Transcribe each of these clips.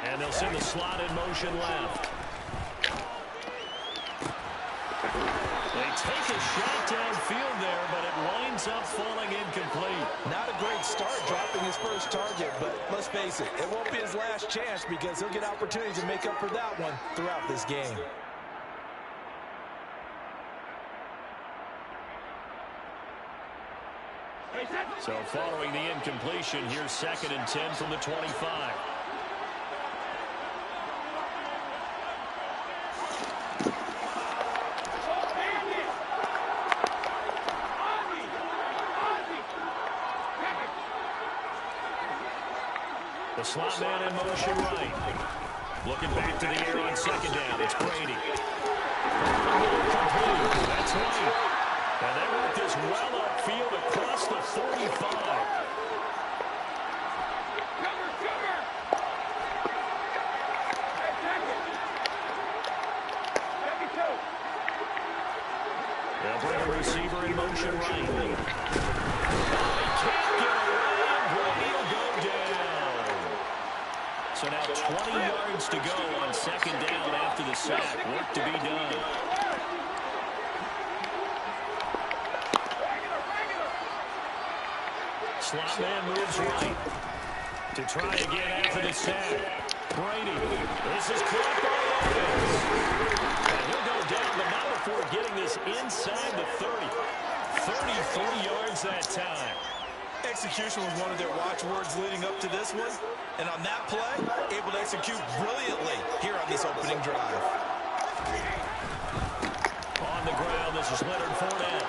And they'll send the slot in motion left. They take a shot downfield there, but it winds up falling incomplete. Not a great start dropping his first target, but let's face it, it won't be his last chance because he'll get opportunities to make up for that one throughout this game. So following the incompletion, here's 2nd and 10 from the 25. The slot man in motion right. Looking back to the air on 2nd down. It's Brady. Complete. That's right. And they work this well upfield across the 45. They'll bring a receiver in motion right. They can't get away, and Brady will go down. So now 20 yards to go on 2nd down after the sack. Work to be done. Slot man moves right to try again after the sack. Brady. This is caught by Evans. And he'll go down, but not before getting this inside the 30. 33 yards that time. Execution was one of their watchwords leading up to this one. And on that play, able to execute brilliantly here on this opening drive. On the ground, this is Leonard Fournette.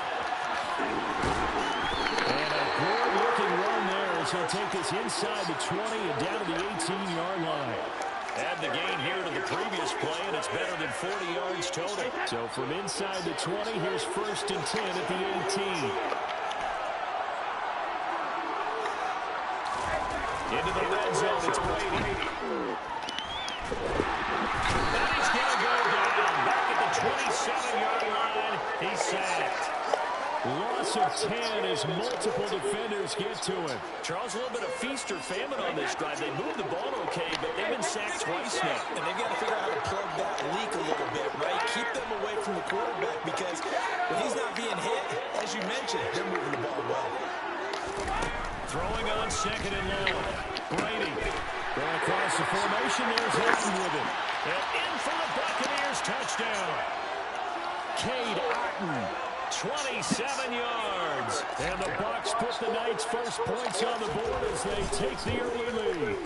And a good-looking run there as he'll take this inside the 20 and down to the 18-yard line. Add the gain here to the previous play, and it's better than 40 yards total. So from inside the 20, here's 1st and 10 at the 18. Into the red zone, it's Brady. And he's going to go down. Back at the 27-yard line, he's sacked. Loss of 10 as multiple defenders get to him. Charles, a little bit of feast or famine on this drive. They moved the ball okay, but they've been sacked twice now. And they've got to figure out how to plug that leak a little bit, right? Keep them away from the quarterback because when he's not being hit, as you mentioned, they're moving the ball well. Throwing on 2nd and long. Brady going across the formation. There's Madden with it. And in for the Buccaneers touchdown. Cade Otton, 27 yards. And the Bucs put the Knights' first points on the board as they take the early lead.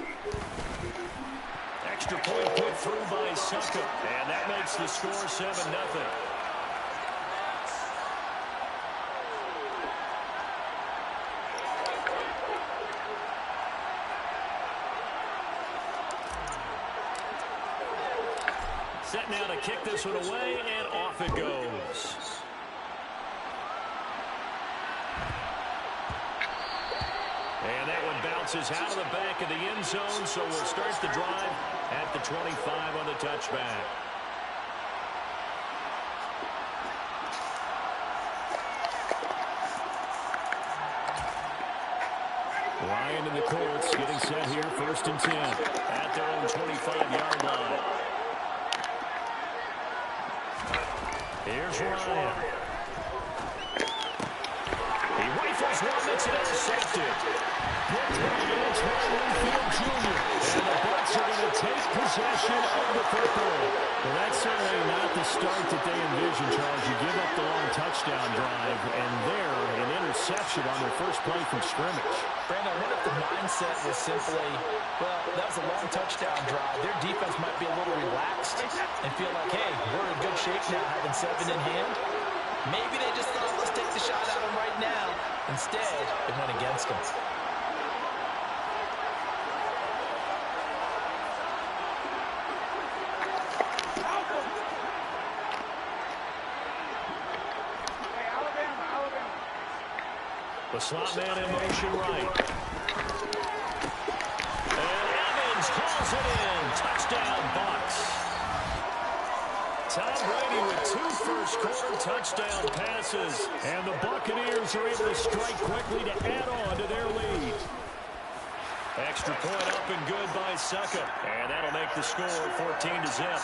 Extra point put through by Suckup. And that makes the score 7-0. Set now to kick this one away, and off it goes. And that one bounces out of the back of the end zone, so we'll start the drive at the 25 on the touchback. Ryan and the Colts getting set here, 1st and 10 at their own 25-yard line. Here's Ryan. He rifles one that's intercepted. Blocked by Antoine Winfield Jr. And the Bucs are going to take possession of the football. Well, that's certainly not the start that they envisioned, Charles. You give up the long touchdown drive, and there, an interception on their first play from scrimmage. Brandon, I wonder if the mindset was simply, well, that was a long touchdown drive. Their defense might be a little relaxed and feel like, hey, we're in good shape now, having 7 in hand. Maybe they just thought, let's take the shot at them right now. Instead, it went against them. The slot man in motion right. And Evans calls it in. Touchdown, Bucs. Tom Brady with 2 first-quarter touchdown passes. And the Buccaneers are able to strike quickly to add on to their lead. Extra point up and good by Suckup. And that'll make the score 14-0.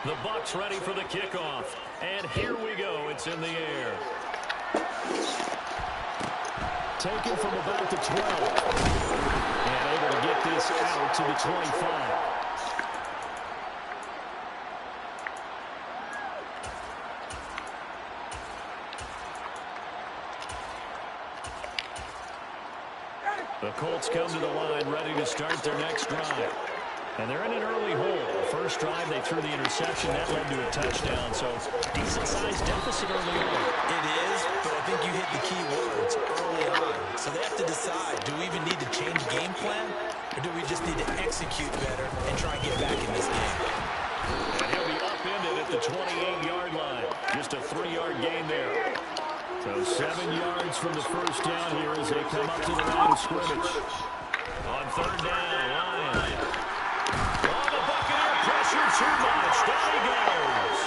The Bucs ready for the kickoff. And here we go. It's in the air. Taken from about the 12. And able to get this out to the 25. The Colts come to the line ready to start their next drive. And they're in an early hole. First drive, they threw the interception. That led to a touchdown. So, decent-sized deficit early on. It is, but I think you hit the key words early on. So they have to decide, do we even need to change game plan? Or do we just need to execute better and try and get back in this game? And he'll be upended at the 28-yard line. Just a 3-yard gain there. So 7 yards from the first down here as they come up to the line of scrimmage. On third down, Lions. Pressure too much. Down he goes.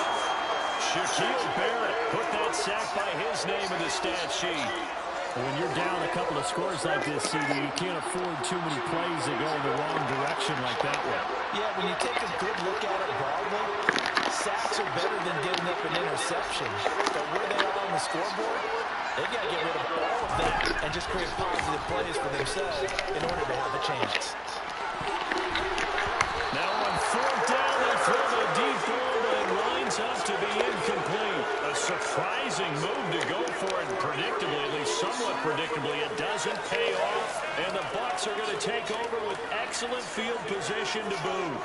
Shaquille Barrett put that sack by his name in the stat sheet. When you're down a couple of scores like this, CD, you can't afford too many plays that go in the wrong direction like that one. Yeah, when you take a good look at it broadly, sacks are better than giving up an interception. But where they are on the scoreboard, they've got to get rid of all of that and just create positive plays for themselves in order to have a chance. Fourth down, they throw the deep ball, but it lines up to be incomplete. A surprising move to go for it predictably, at least somewhat predictably. It doesn't pay off, and the Bucs are going to take over with excellent field position to boot.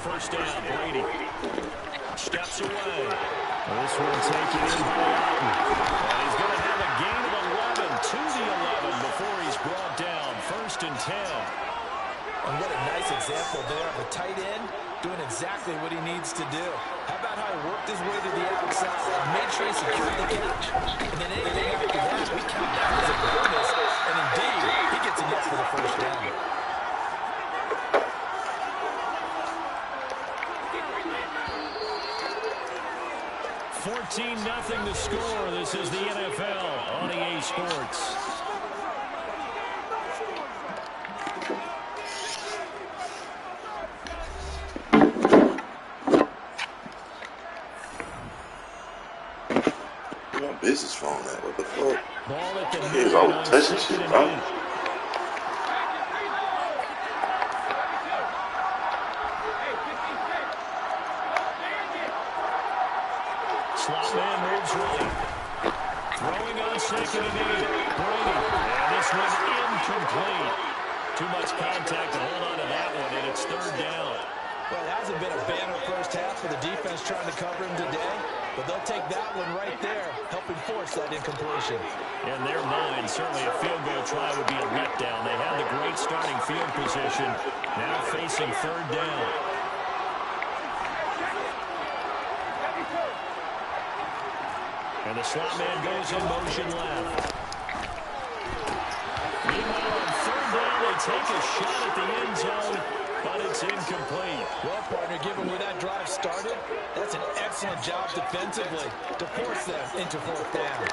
First down, Brady steps away. This one taken in by Alton. And he's going to have a gain of 11 to the 11 before he's brought down. First and 10. And what a nice example there of a tight end doing exactly what he needs to do. How about how he worked his way to the outside, made sure he secured the catch, and then anything after that, we count that as a bonus. And indeed, he gets enough for the first down. 14-0 to score. This is the NFL on EA Sports. My business phone at? What the fuck? Ball at the He's all touching shit, bro. Slot man moves right. Throwing on second and 8. Brady. And this one incomplete. Too much contact to hold on to that one, and it's third down. Well, it hasn't been a banner first half for the defense trying to cover him today, but they'll take that one right there, helping force that incompletion. In their mind, certainly a field goal try would be a letdown. They had the great starting field position, now facing third down. And the slot man goes in motion left. Meanwhile, on third down, they take a shot at the end zone, but it's incomplete. Well, partner, given where that drive started, that's an excellent job defensively to force them into fourth down.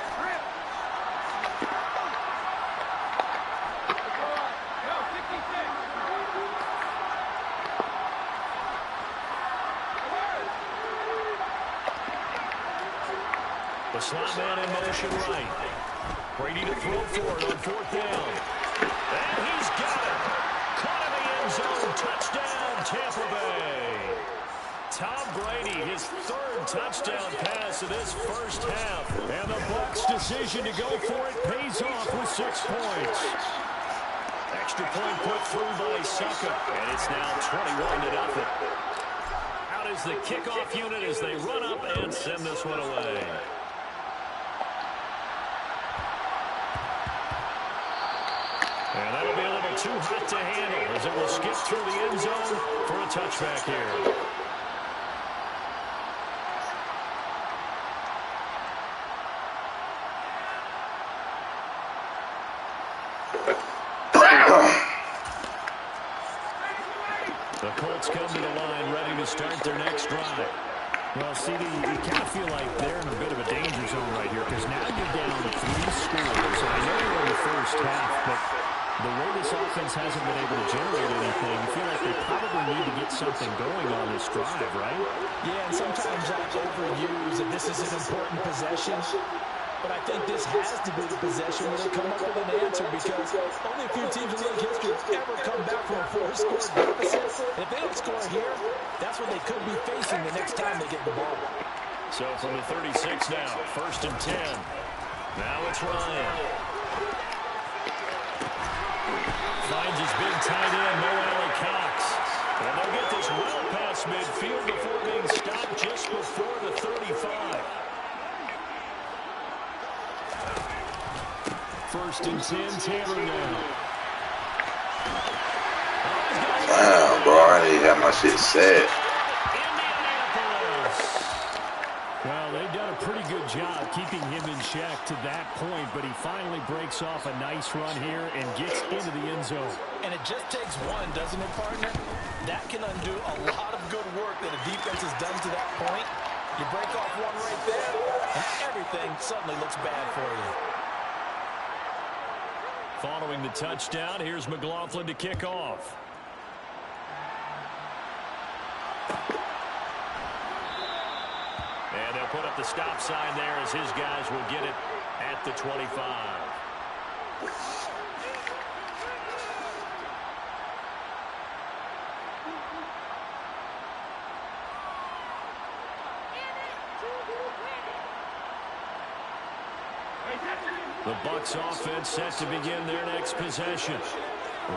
The slot man in motion right. Brady to throw for it on fourth down. And he's got it. Caught in the end zone. Touchdown, Tampa Bay. Tom Brady, his third touchdown pass of this first half. And the Bucs' decision to go for it pays off with 6 points. Extra point put through by Succa. And it's now 21-0. Out is the kickoff unit as they run up and send this one away. And that'll be a little too hot to handle as it will skip through the end zone for a touchback here. The Colts come to the line ready to start their next drive. Well, CD, you kind of feel like they're in a bit of a danger zone right here because now you're down 3 scores. And I know you're in the first half, but the way this offense hasn't been able to generate anything, you feel like they probably need to get something going on this drive, right? Yeah, and sometimes I overuse that this is an important possession. But I think this has to be the possession where they come up with an answer because only a few teams in league history have ever come back from a 4-score deficit. And if they don't score here, that's what they could be facing the next time they get the ball. So from the 36 now, 1st and 10. Now it's Ryan. Finds his big tight end, Mo Alley Cox. And they'll get this well past midfield before being stopped just before the 35. 1st and 10, Taylor now. Damn, bro, I already had my shit set. Well, they've done a pretty good job keeping him in check to that point, but he finally breaks off a nice run here and gets into the end zone. And it just takes one, doesn't it, partner? That can undo a lot of good work that a defense has done to that point. You break off one right there, and everything suddenly looks bad for you. Following the touchdown, here's McLaughlin to kick off. And they'll put up the stop sign there as his guys will get it at the 25. The Bucs offense set to begin their next possession.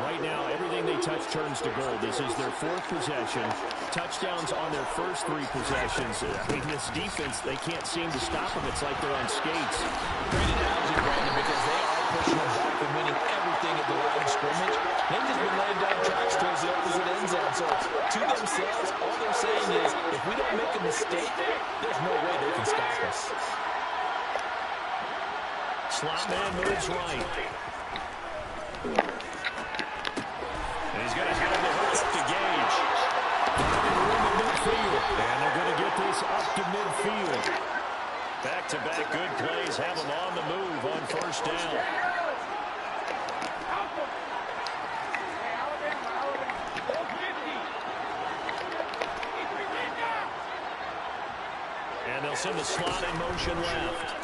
Right now, everything they touch turns to gold. This is their 4th possession. Touchdowns on their first 3 possessions. I mean, this defense, they can't seem to stop them. It's like they're on skates. Great analogy, Brandon, because they are pushing them back and winning everything at the line of scrimmage. They've just been laying down tracks towards the opposite end zone. So to themselves, all they're saying is, if we don't make a mistake, there's no way they can stop us. Slot man moves right. And he's going to have the hook to Gage. And they're going to get this up to midfield. Back-to-back good plays have them on the move on 1st down. And they'll send the slot in motion left.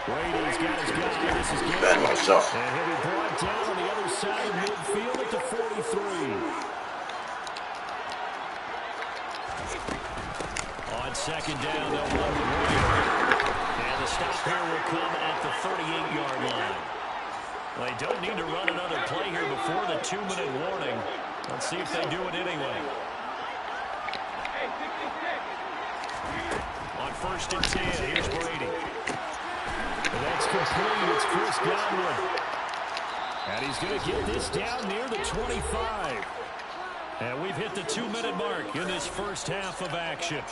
Brady's got his guy. This is Gage. And he'll be brought down on the other side of midfield at the 43. On 2nd down, they'll run the Brady. And the stop here will come at the 38-yard line. Well, they don't need to run another play here before the 2-minute warning. Let's see if they do it anyway. On 1st and 10, here's Brady. And that's complete. It's Chris Godwin. And he's going to get this down near the 25. And we've hit the 2-minute mark in this first half of action.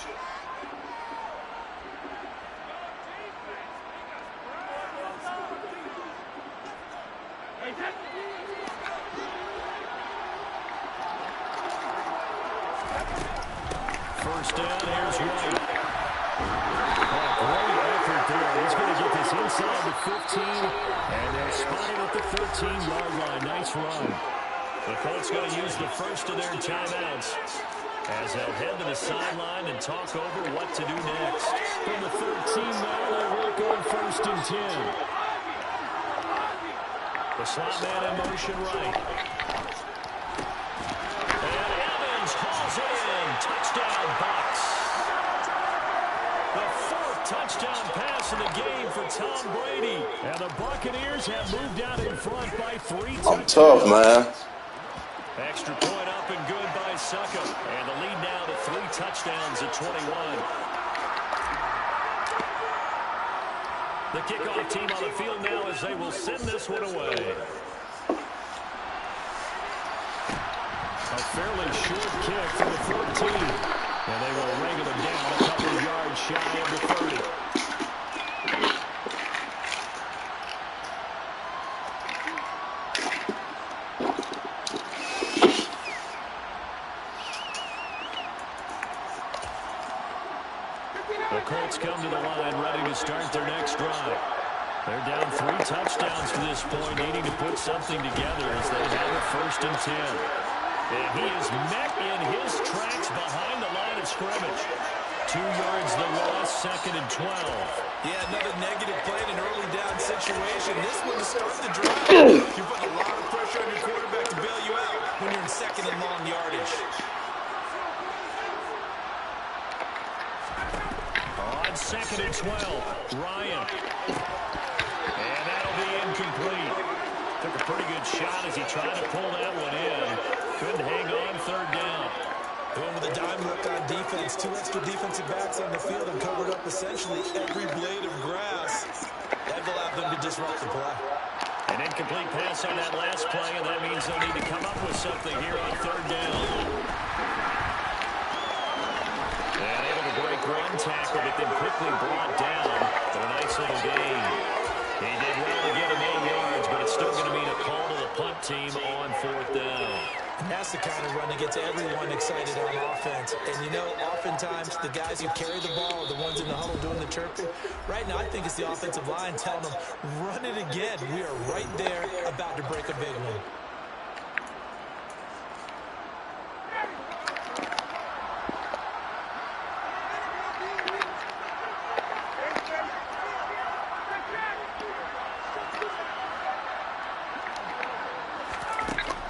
First down, here's White. Great effort there. He's going to get this inside the 15, and they'll spot it at the 13-yard line. Nice run. The Colts going to use the first of their timeouts as they'll head to the sideline and talk over what to do next. From the 13 now, they'll work on 1st and 10. The slot man in motion right. And Evans hauls it in. Touchdown, Bucs. The 4th touchdown pass of the game for for Tom Brady. And the Buccaneers have moved out in front by 3 touchdowns. I'm tough, man. Extra point up and good by Suckup. And the lead now to 3 touchdowns at 21. The kickoff team on the field now as they will send this one away. A fairly short kick for the 14. And they will wrangle him down a couple of yards shy of the 30. The Colts come to the line ready to start their next drive. They're down 3 touchdowns to this point, needing to put something together as they have it 1st and 10. And he is met in his tracks behind the line of scrimmage. 2 yards the loss, 2nd and 12. Yeah, another negative play in an early down situation. This one to start the drive. You put a lot of pressure on your quarterback to bail you out when you're in 2nd and long yardage. On 2nd and 12, Ryan. And that'll be incomplete. Took a pretty good shot as he tried to pull that one in. Couldn't hang on 3rd down. Going with a dime look on defense. 2 extra defensive backs on the field and covered up essentially every blade of grass. That allowed them to disrupt the play. An incomplete pass on that last play, and that means they'll need to come up with something here on 3rd down. And able to break one tackle, but then quickly brought down. But a nice little gain. He did well to get him 8 yards, but it's still going to mean a call to the punt team on 4th down. And that's the kind of run that gets everyone excited on offense. And, you know, oftentimes the guys who carry the ball are the ones in the huddle doing the chirping. Right now, I think it's the offensive line telling them, run it again. We are right there about to break a big one.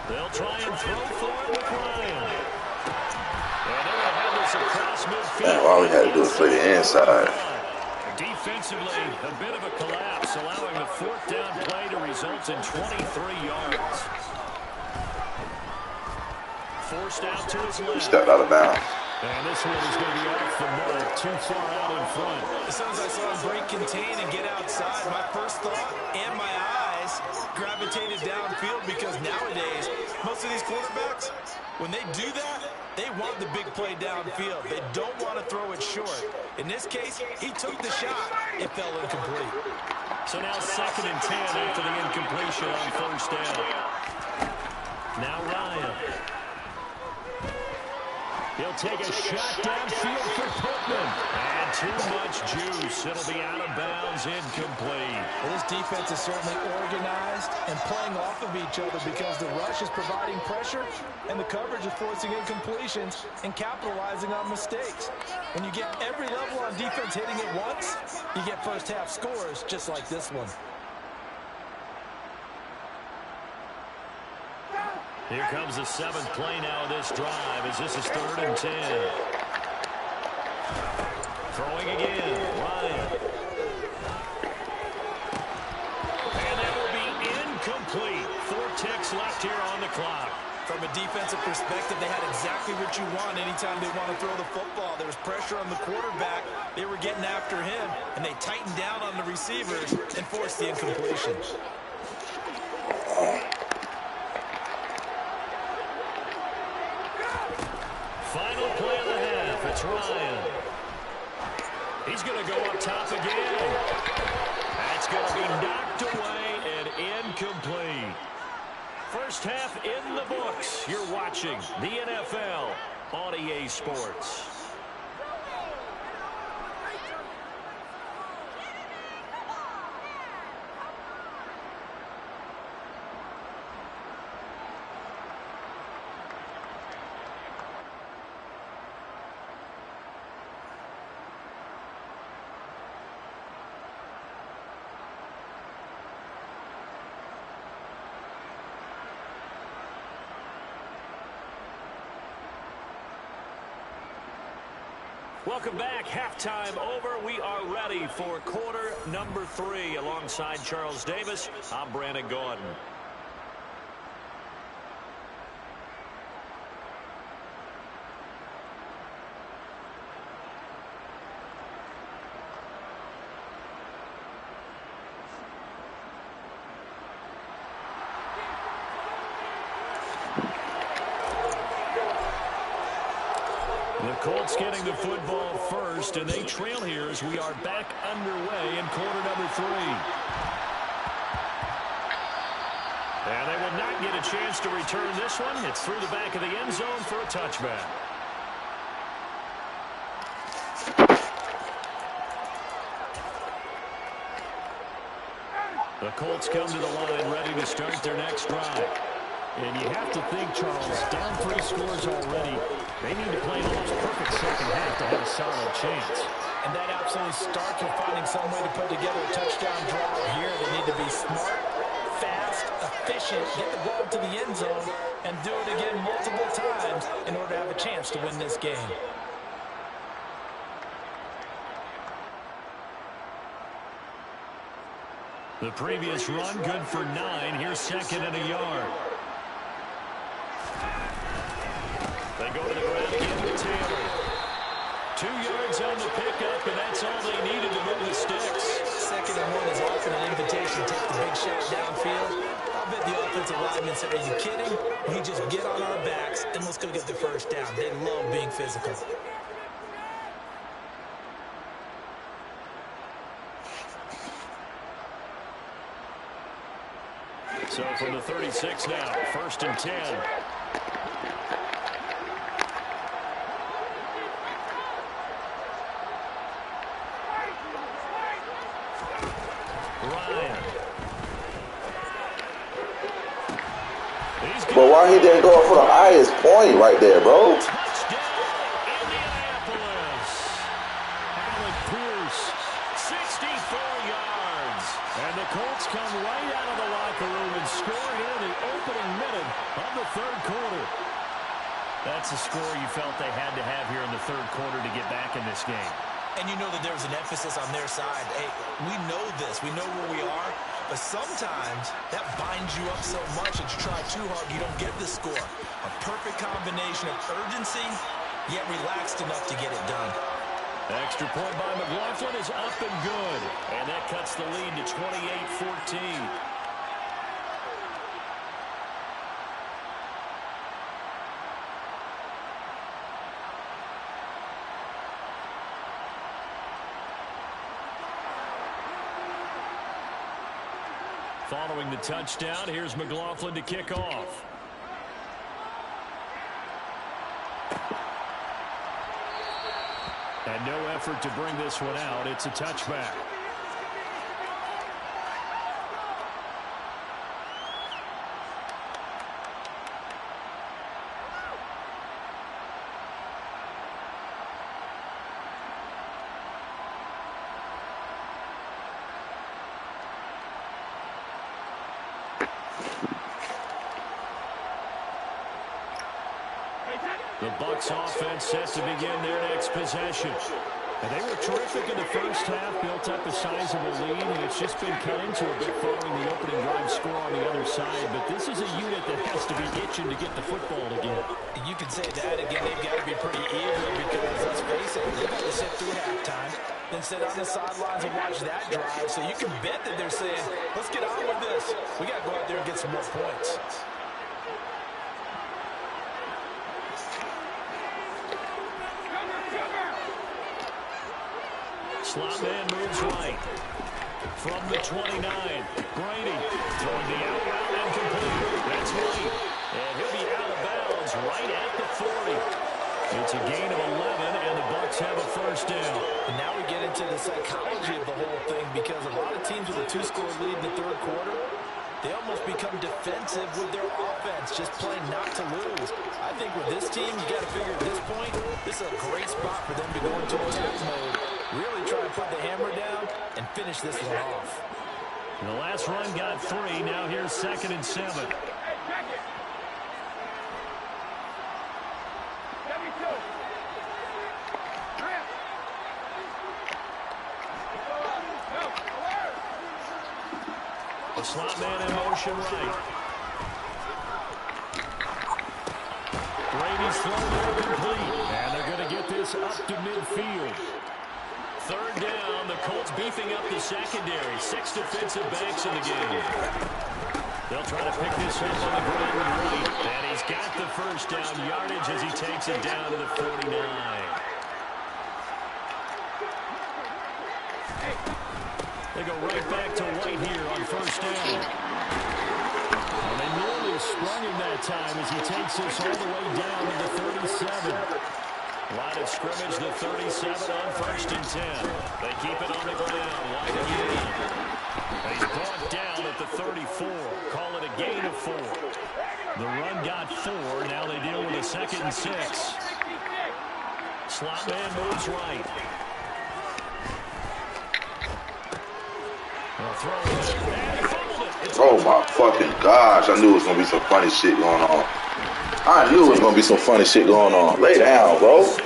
They'll try and throw for him with Ryan. And they're going to have this across midfield. Man, all we had to do was play the inside. Defensively, a bit of a collapse, allowing the 4th down play to result in 23 yards. Forced out to his left. Stepped out of bounds. And this one is going to be off the mark, too far out in front. As soon as I saw him break contain and get outside, my first thought and my eyes gravitated downfield because nowadays, most of these quarterbacks, when they do that, they want the big play downfield. They don't want to throw it short. In this case, he took the shot. It fell incomplete. So now 2nd and 10 after the incompletion on 1st down. Now Ryan. He'll take a shot downfield for Pittman. And too much juice. It'll be out of bounds, incomplete. Well, this defense is certainly organized and playing off of each other because the rush is providing pressure and the coverage is forcing incompletions and capitalizing on mistakes. When you get every level on defense hitting it once, you get first half scores just like this one. Here comes the 7th play now of this drive as this is 3rd and 10. Throwing again, Ryan. And that will be incomplete. 4 ticks left here on the clock. From a defensive perspective, they had exactly what you want anytime they want to throw the football. There was pressure on the quarterback. They were getting after him, and they tightened down on the receivers and forced the incompletion. Final play of the half. It's Ryan. He's going to go up top again. That's going to be knocked away and incomplete. First half in the books. You're watching the NFL on EA Sports. Welcome back. Halftime over. We are ready for quarter number 3. Alongside Charles Davis, I'm Brandon Gordon. The Colts getting the football first, and they trail here as we are back underway in quarter number 3. And they will not get a chance to return this one. It's through the back of the end zone for a touchback. The Colts come to the line ready to start their next drive. And you have to think, Charles, down 3 scores already. They need to play an almost perfect second half to have a solid chance. And that absolutely starts with finding some way to put together a touchdown drive here. They need to be smart, fast, efficient, get the ball to the end zone, and do it again multiple times in order to have a chance to win this game. The previous run, good for 9. Here's second and a yard. They go to the ground again with Taylor. 2 yards on the pickup, and that's all they needed to move the sticks. Second and 1 is often an invitation to take the big shot downfield. I'll bet the offensive lineman said, are you kidding? We just get on our backs, and let's go get the first down. They love being physical. So from the 36 now, 1st and 10. But why he didn't go for the highest point right there, bro? Touchdown, Indianapolis. Alec Pierce, 64 yards. And the Colts come right out of the locker room and score here in the opening minute of the 3rd quarter. That's a score you felt they had to have here in the 3rd quarter to get back in this game. And you know that there was an emphasis on their side. Hey, we know this. We know where we are. But sometimes that binds you up so much that you try too hard, you don't get the score. A perfect combination of urgency, yet relaxed enough to get it done. Extra point by McLaughlin is up and good. And that cuts the lead to 28-14. Following the touchdown, here's McLaughlin to kick off. And no effort to bring this one out. It's a touchback. The Bucs offense set to begin their next possession. And they were terrific in the first half, built up a sizable lead, and it's just been cut into a bit following the opening drive score on the other side. But this is a unit that has to be itching to get the football again. You can say that again. They've got to be pretty eager because, let's face it, they've got to sit through halftime, then sit on the sidelines and watch that drive. So you can bet that they're saying, let's get on with this. We got to go out there and get some more points. Slot man moves right. From the 29, Brady throwing the out route and complete. That's White. And he'll be out of bounds right at the 40. It's a gain of 11, and the Bucs have a first down. And now we get into the psychology of the whole thing because a lot of teams with a 2-score lead in the 3rd quarter, they almost become defensive with their offense, just playing not to lose. I think with this team, you got to figure at this point, this is a great spot for them to go into attack mode. Really try to put the hammer down and finish this one off. And the last run got 3. Now here's 2nd and 7. Slot man in motion right. Brady's throw there complete. And they're going to get this up to midfield. Third down, the Colts beefing up the secondary. 6 defensive backs in the game. They'll try to pick this up on the ground with White. And he's got the first down yardage as he takes it down to the 49. They go right back to White here on first down. Well, they nearly sprung him that time as he takes this all the way down to the 37. Line of scrimmage, the 37 on first and 10. They keep it on the ground. White again. And he's brought down at the 34. Call it a gain of 4. The run got 4. Now they deal with a 2nd and 6. Slot man moves right. Oh my fucking gosh, I knew it was gonna be some funny shit going on. I knew it was gonna be some funny shit going on. Lay down, bro. So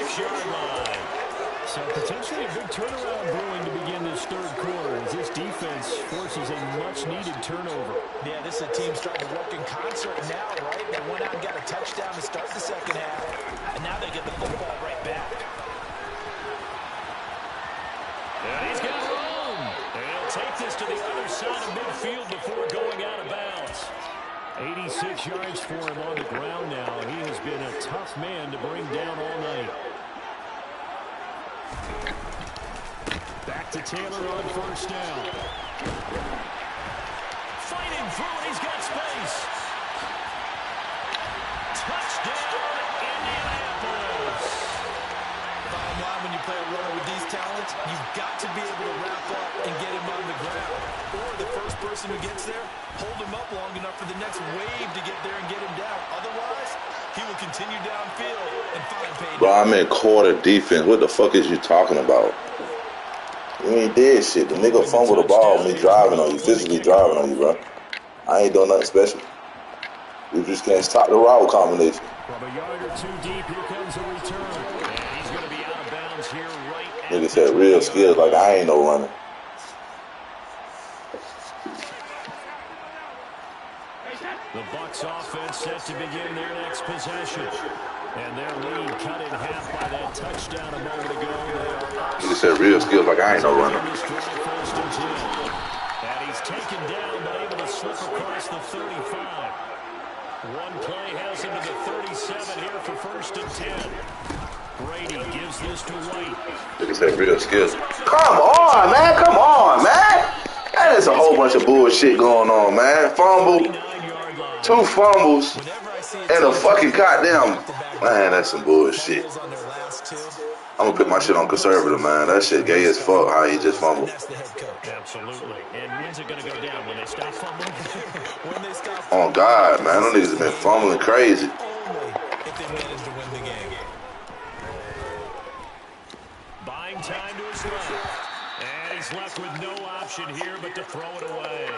potentially a big turnaround brewing to begin this third quarter as this defense forces a much-needed turnover. Yeah, this is a team starting to work in concert now, right? They went out and got a touchdown to start the second half, and now they get the football right back. And he's got room. And he'll take this to the other side of midfield before going out of bounds. 86 yards for him on the ground now. He has been a tough man to bring down all night. Back to Taylor on first down. Fighting through, he's got space. Touchdown, Indianapolis. Bottom line, when you play a runner with these talents, you've got to be able to wrap up and get him on the ground. Or the first person who gets there, hold him up long enough for the next wave to get there and get him down. Otherwise, he will continue downfield and find payday. Bro, I'm in quarter defense. What the fuck is you talking about? You ain't did shit. The nigga fumbled the ball, me driving on you, physically driving on you, bro. I ain't doing nothing special. You just can't stop the route combination. From a yard or two deep, here comes a return. And he's going to be out of bounds here right at Nigga said real skills like I ain't no runner. The Bucs offense set to begin their next possession. And their lead cut in half by that touchdown a moment ago. Nigga said real skills like I ain't no runner. And he's taken down but able to slip across the 35. One play has him to the 37 here for first and 10. Brady gives this to White. Nigga said real skills. Come on, man. Come on, man. That is a whole bunch of bullshit going on, man. Fumble. 2 fumbles. And a fucking goddamn. Man, that's some bullshit. I'm gonna put my shit on conservative, man. That shit gay as fuck how he just fumbled. Absolutely. And when's it going to go down? When they stop fumbling? When they stop Oh, God, man. Them niggas have been fumbling crazy. Only if they manage to win the game. buying time to his left. And he's left with no option here but to throw it away.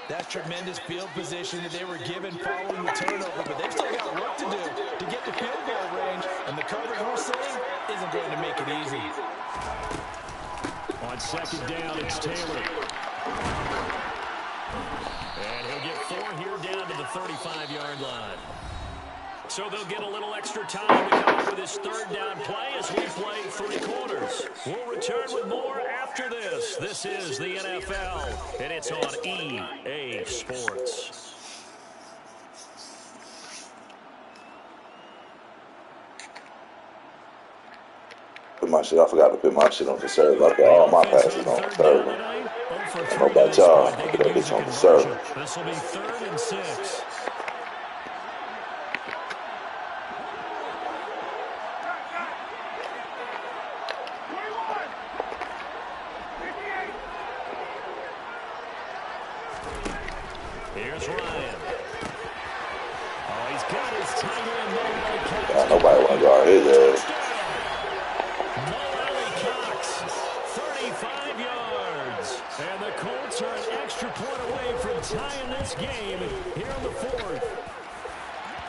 That's tremendous field position that they were given following the turnover, but they've still got work to do to get to field goal range, and the coverage we're seeing isn't going to make it easy. On second down, it's Taylor. And he'll get 4 here down to the 35-yard line. So they'll get a little extra time to come up with his third down play as we play 3 quarters. We'll return with more after this. This is the NFL, and it's on EA Sports. Put my shit, I forgot to put my shit on conserve. I put all my passes on conserve. I don't know about y'all. I put that bitch on conserve. This will be 3rd and 6. Here's Ryan. Oh, he's got his tight end. Nobody want to guard his ass. 35 yards. And the Colts are an extra point away from tying this game here on the 4th.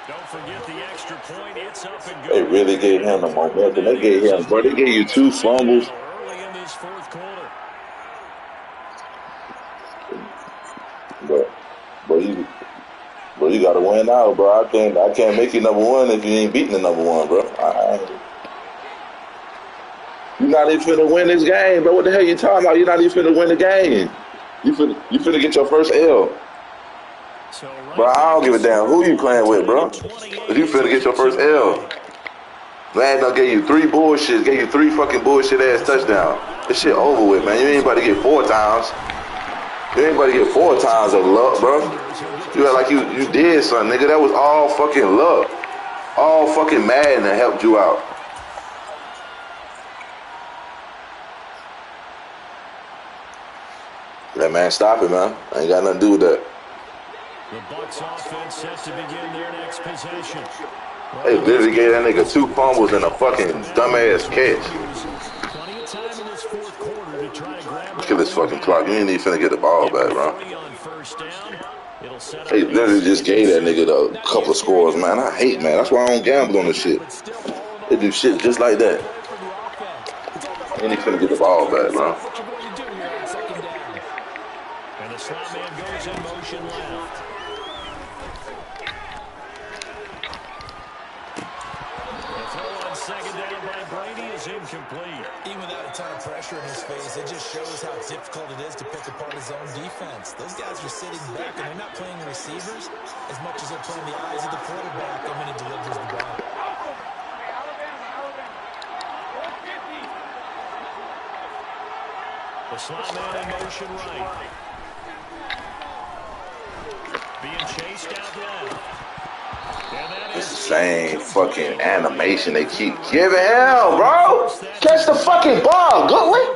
Don't forget the extra point. It's up and They good. really gave him the momentum. They gave him, bro. They gave you 2 fumbles. Early in this 4th quarter. But you gotta win now, bro. I can't make you number one if you ain't beating the number one, bro. You're not even finna win this game, bro. What the hell you talking about? You're not even finna win the game. You finna get your first L. Bro, I don't give a damn who you playing with, bro. If you finna get your first L. Man done gave you 3 bullshit, gave you 3 fucking bullshit ass touchdowns. This shit over with, man. You ain't about to get 4 times. You ain't about to get 4 times of luck, bro. You act like you did something, nigga. That was all fucking luck. All fucking Madden that helped you out. Yeah, man, stop it, man. I ain't got nothing to do with that. The Bucs offense set to begin their next possession. They literally gave that nigga 2 fumbles and a fucking dumbass catch. Plenty of time in this fourth quarter to try to grab. Look at this fucking clock. You ain't even finna get the ball back, bro. They literally just gave that nigga a couple of scores, man. I hate, man. That's why I don't gamble on this shit. They do shit just like that. You ain't even finna get the ball back, bro. And the slot man goes in motion left. The throw on second down by Brady is incomplete. Even without a ton of pressure in his face, it just shows how difficult it is to pick apart his own defense. Those guys are sitting back, and they're not playing the receivers as much as they're playing the eyes of the quarterback when he delivers the ball. The slot man in motion right. Being chased out left. It's the same fucking animation they keep giving him, bro. Catch the fucking ball, Goodwin.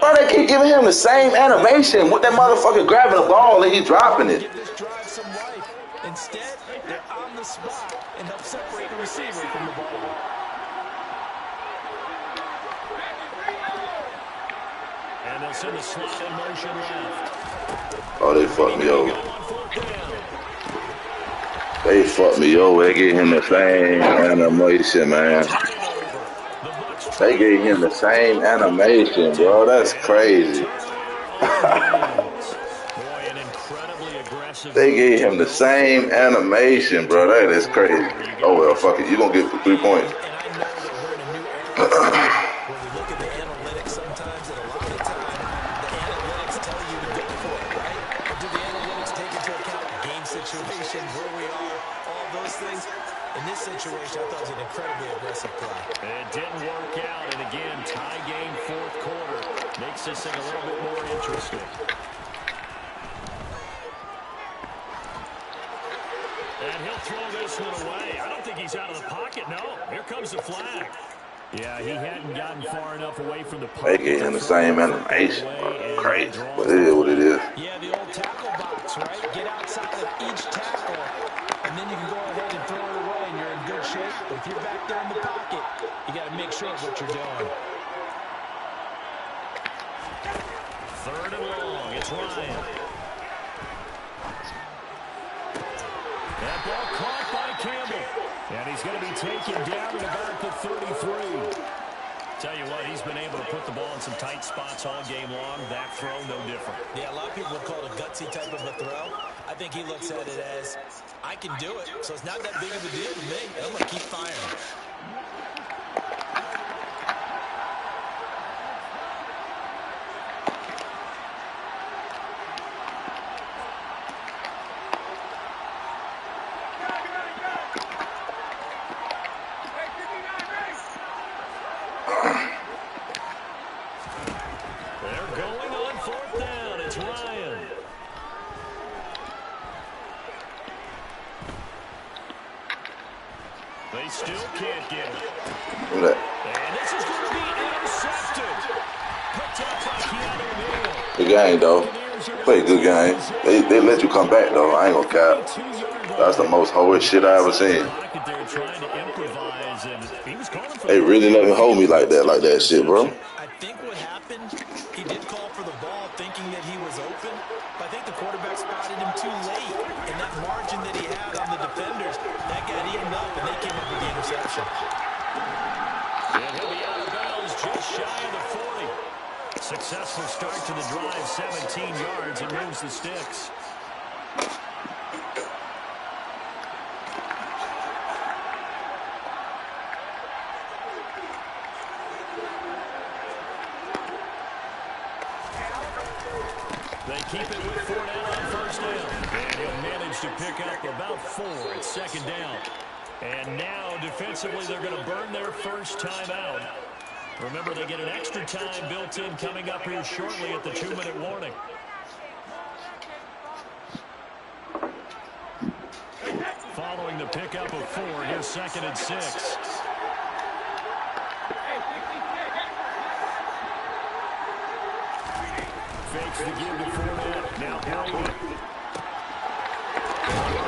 Bro, they keep giving him the same animation with that motherfucker grabbing the ball and he dropping it. Give this drive some life. Instead, they're on the spot and help separate the receiver from the ball. And they'll send the slot in motion left. Oh, they fucked me over. They fucked me over. They gave him the same animation, man. They gave him the same animation, bro. That's crazy. They gave him the same animation, bro. That is crazy. Oh, well, fuck it. You gonna get 3 points. Situation, I thought it was an incredibly aggressive play. It didn't work out, and again, tie game fourth quarter. Makes this thing a little bit more interesting. And he'll throw this one away. I don't think he's out of the pocket, no. Here comes the flag. Yeah, he hadn't gotten far enough away from the pocket. They gave him the same animation. Crazy, but it is what it is. Yeah, the old tackle box, right? Get outside of each tackle, and then you can go ahead and throw it away, and you're in good shape. But if you're back there in the pocket, you got to make sure of what you're doing. Third and long. It's Ryan. That ball caught by Campbell. And he's going to be taken down at about the 33. Tell you what, he's been able to put the ball in some tight spots all game long. That throw, no different. Yeah, a lot of people would call it a gutsy type of a throw. I think he looks at it as, I can do it, so it's not that big of a deal to me. I'm going to keep firing. They still can't get it. Look at that. And this is going to be intercepted. Picked up by Keanu Neal. Good game, though. Play a good game. They let you come back, though. I ain't gonna cap. That's the most horrid shit I ever seen. They really let him hold me like that shit, bro. I think what happened, he did call for the ball thinking that he was open, but I think the quarterback spotted him too late. And that margin that he had on the defenders, that got eaten up, and they came up with the interception. And he'll be out of bounds just shy of the 40. Successful start to the drive, 17 yards, and moves the sticks. keep it with 4 down on first down. And he'll manage to pick up about 4 at second down. And now, defensively, they're going to burn their first time out. Remember, they get an extra time built in coming up here shortly at the 2-minute warning. Following the pickup of 4, here's 2nd and 6. Fakes the give to Fournette. Now Brady.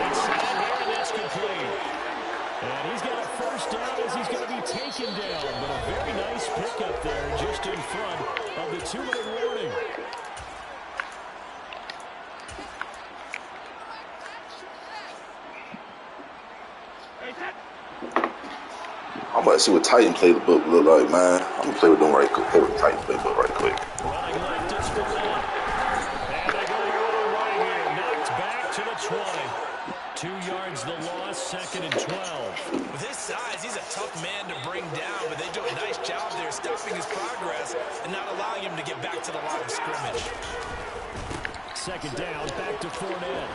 Inside here, and that's complete. And he's got a first down as he's going to be taken down. But a very nice pickup there just in front of the 2-minute warning. I'm about to see what Titan playbook look like, man. I'm going to play with them right quick. Play with the Titan playbook right quick. Running left is Fournette. And they go the other way here. Knocked back to the 20. 2 yards the loss, 2nd and 12. With his size, he's a tough man to bring down, but they do a nice job there stopping his progress and not allowing him to get back to the line of scrimmage. 2nd down, back to Fournette.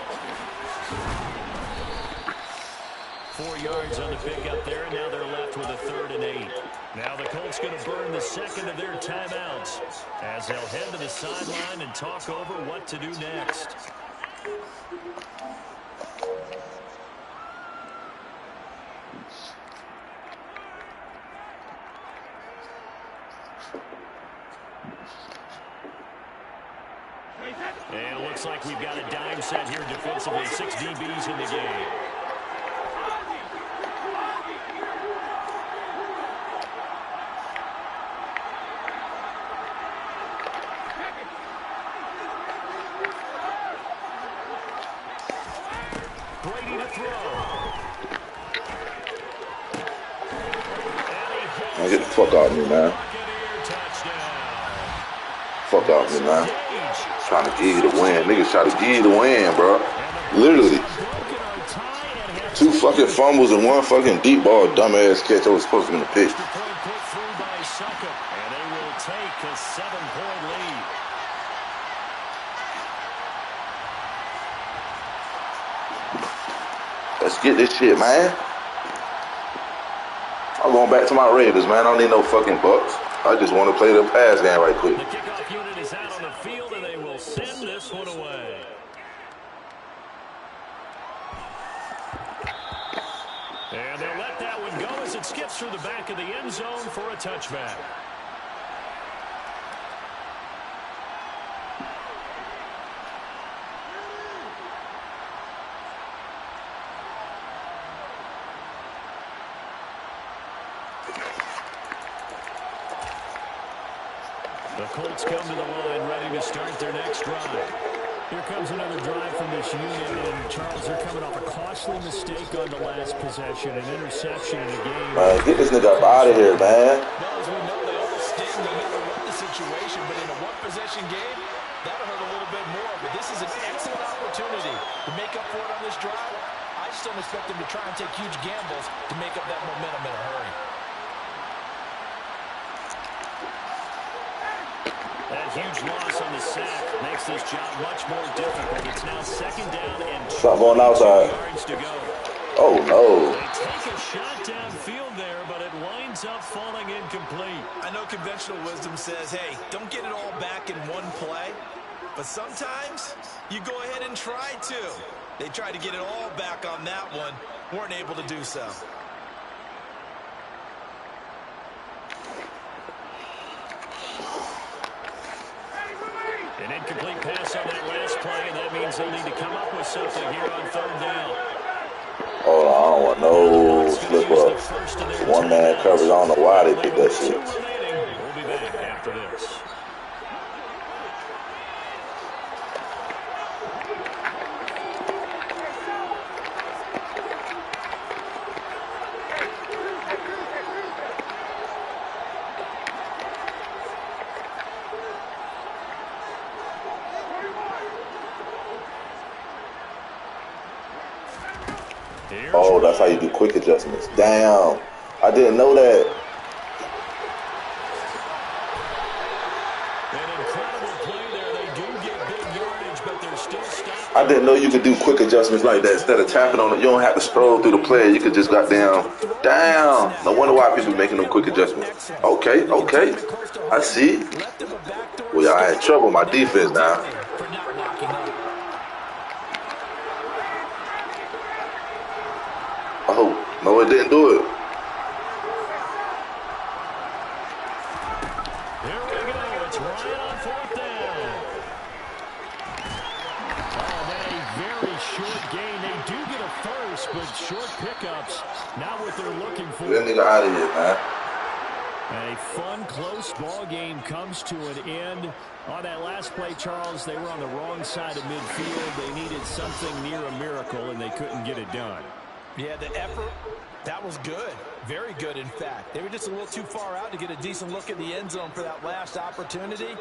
4 yards on the pickup there, and now they're left with a 3rd and 8. Now the Colts going to burn the 2nd of their timeouts as they'll head to the sideline and talk over what to do next. And it looks like we've got a dime set here defensively. 6 DBs in the game. Brady to throw. Man, get the fuck out of me, man. Fuck out of me, man. Trying to give you the win. Niggas try to give you the win, bro. Literally. 2 fucking fumbles and 1 fucking deep ball dumbass catch that was supposed to be in the pitch. And they will take a 7-point lead. Let's get this shit, man. I'm going back to my Raiders, man. I don't need no fucking Bucks. I just want to play the pass game right quick. The kickoff unit is out on the field, and they will send this one away. And they'll let that one go as it skips through the back of the end zone for a touchback. The Colts come to the line, ready to start their next drive. Here comes another drive from this unit, and Charles, they're coming off a costly mistake on the last possession, an interception in the game. Get this nigga up out of here, man. Well, as we know, they always stand no matter what the situation, but in a one-possession game, that'll hurt a little bit more. But this is an excellent opportunity to make up for it on this drive. I just don't expect them to try and take huge gambles to make up that momentum in a hurry. That huge loss on the sack makes this job much more difficult. It's now 2nd down and 2 Stop going outside. yards to go. Oh, no. They take a shot downfield there, but it winds up falling incomplete. I know conventional wisdom says, hey, don't get it all back in one play. But sometimes you go ahead and try to. They tried to get it all back on that one. Weren't able to do so. An incomplete pass on that last play, and that means they'll need to come up with something here on 3rd down. Hold on, I don't want no slip up. 1-man coverage. I don't know why they did that shit. We'll be back after this. Oh, that's how you do quick adjustments. Damn. I didn't know that. An incredible play there. They do get big yardage, I didn't know you could do quick adjustments like that. Instead of tapping on it, you don't have to scroll through the player. You could just got down. No wonder why people making them quick adjustments. Okay, okay. I see. Well, I had trouble with my defense now. For not locking up. Oh, no, it didn't do it. Here we go. It's Ryan on 4th down. Oh, man, a very short gain. They do get a first, but short pickups. Not what they're looking for. Get that nigga out of here, man. A fun, close ball game comes to an end. On that last play, Charles, they were on the wrong side of midfield. They needed something near a miracle, and they couldn't get it done. Yeah, the effort, that was good. Very good, in fact. They were just a little too far out to get a decent look at the end zone for that last opportunity.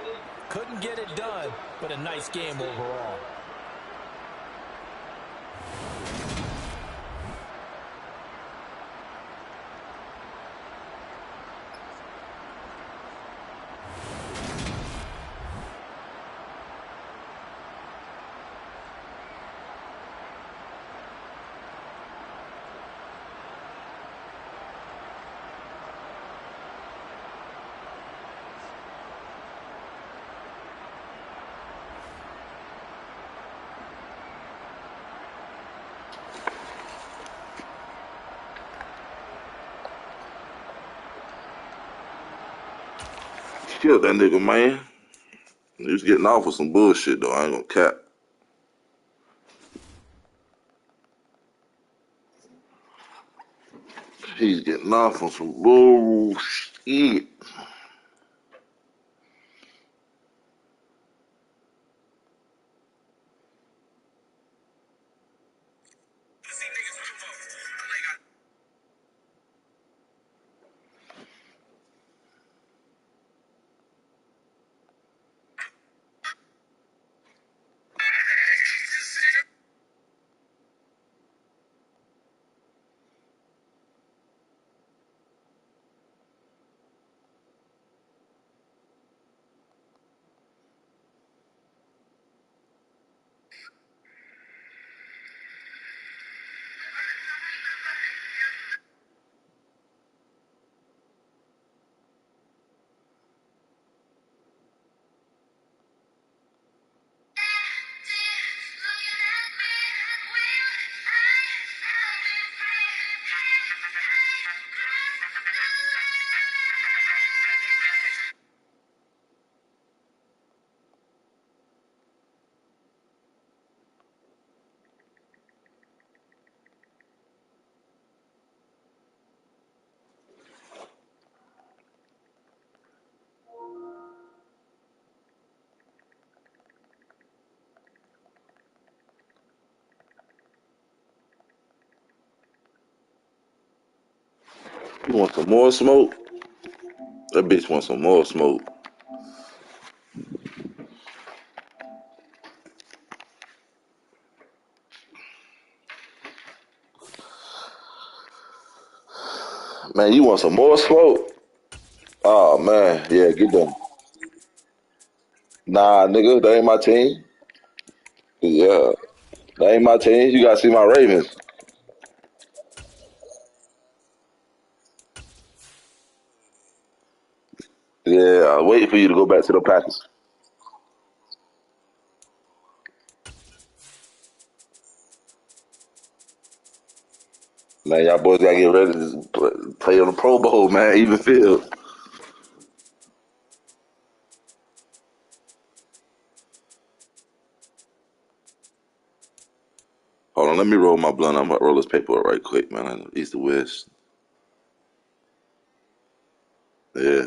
Couldn't get it done, but a nice game overall. Killed that nigga, man. He was getting off with some bullshit, though. I ain't gonna cap. He's getting off on some bullshit. You want some more smoke? That bitch wants some more smoke. Man, you want some more smoke? Oh, man. Yeah, get them. Nah, nigga, that ain't my team. Yeah, that ain't my team. You gotta see my Ravens. Yeah, I wait for you to go back to the Packers. Man, y'all boys gotta get ready to play on the Pro Bowl, man. Even field. Hold on, let me roll my blunt. I'm about to roll this paper up right quick, man. East to west. Yeah.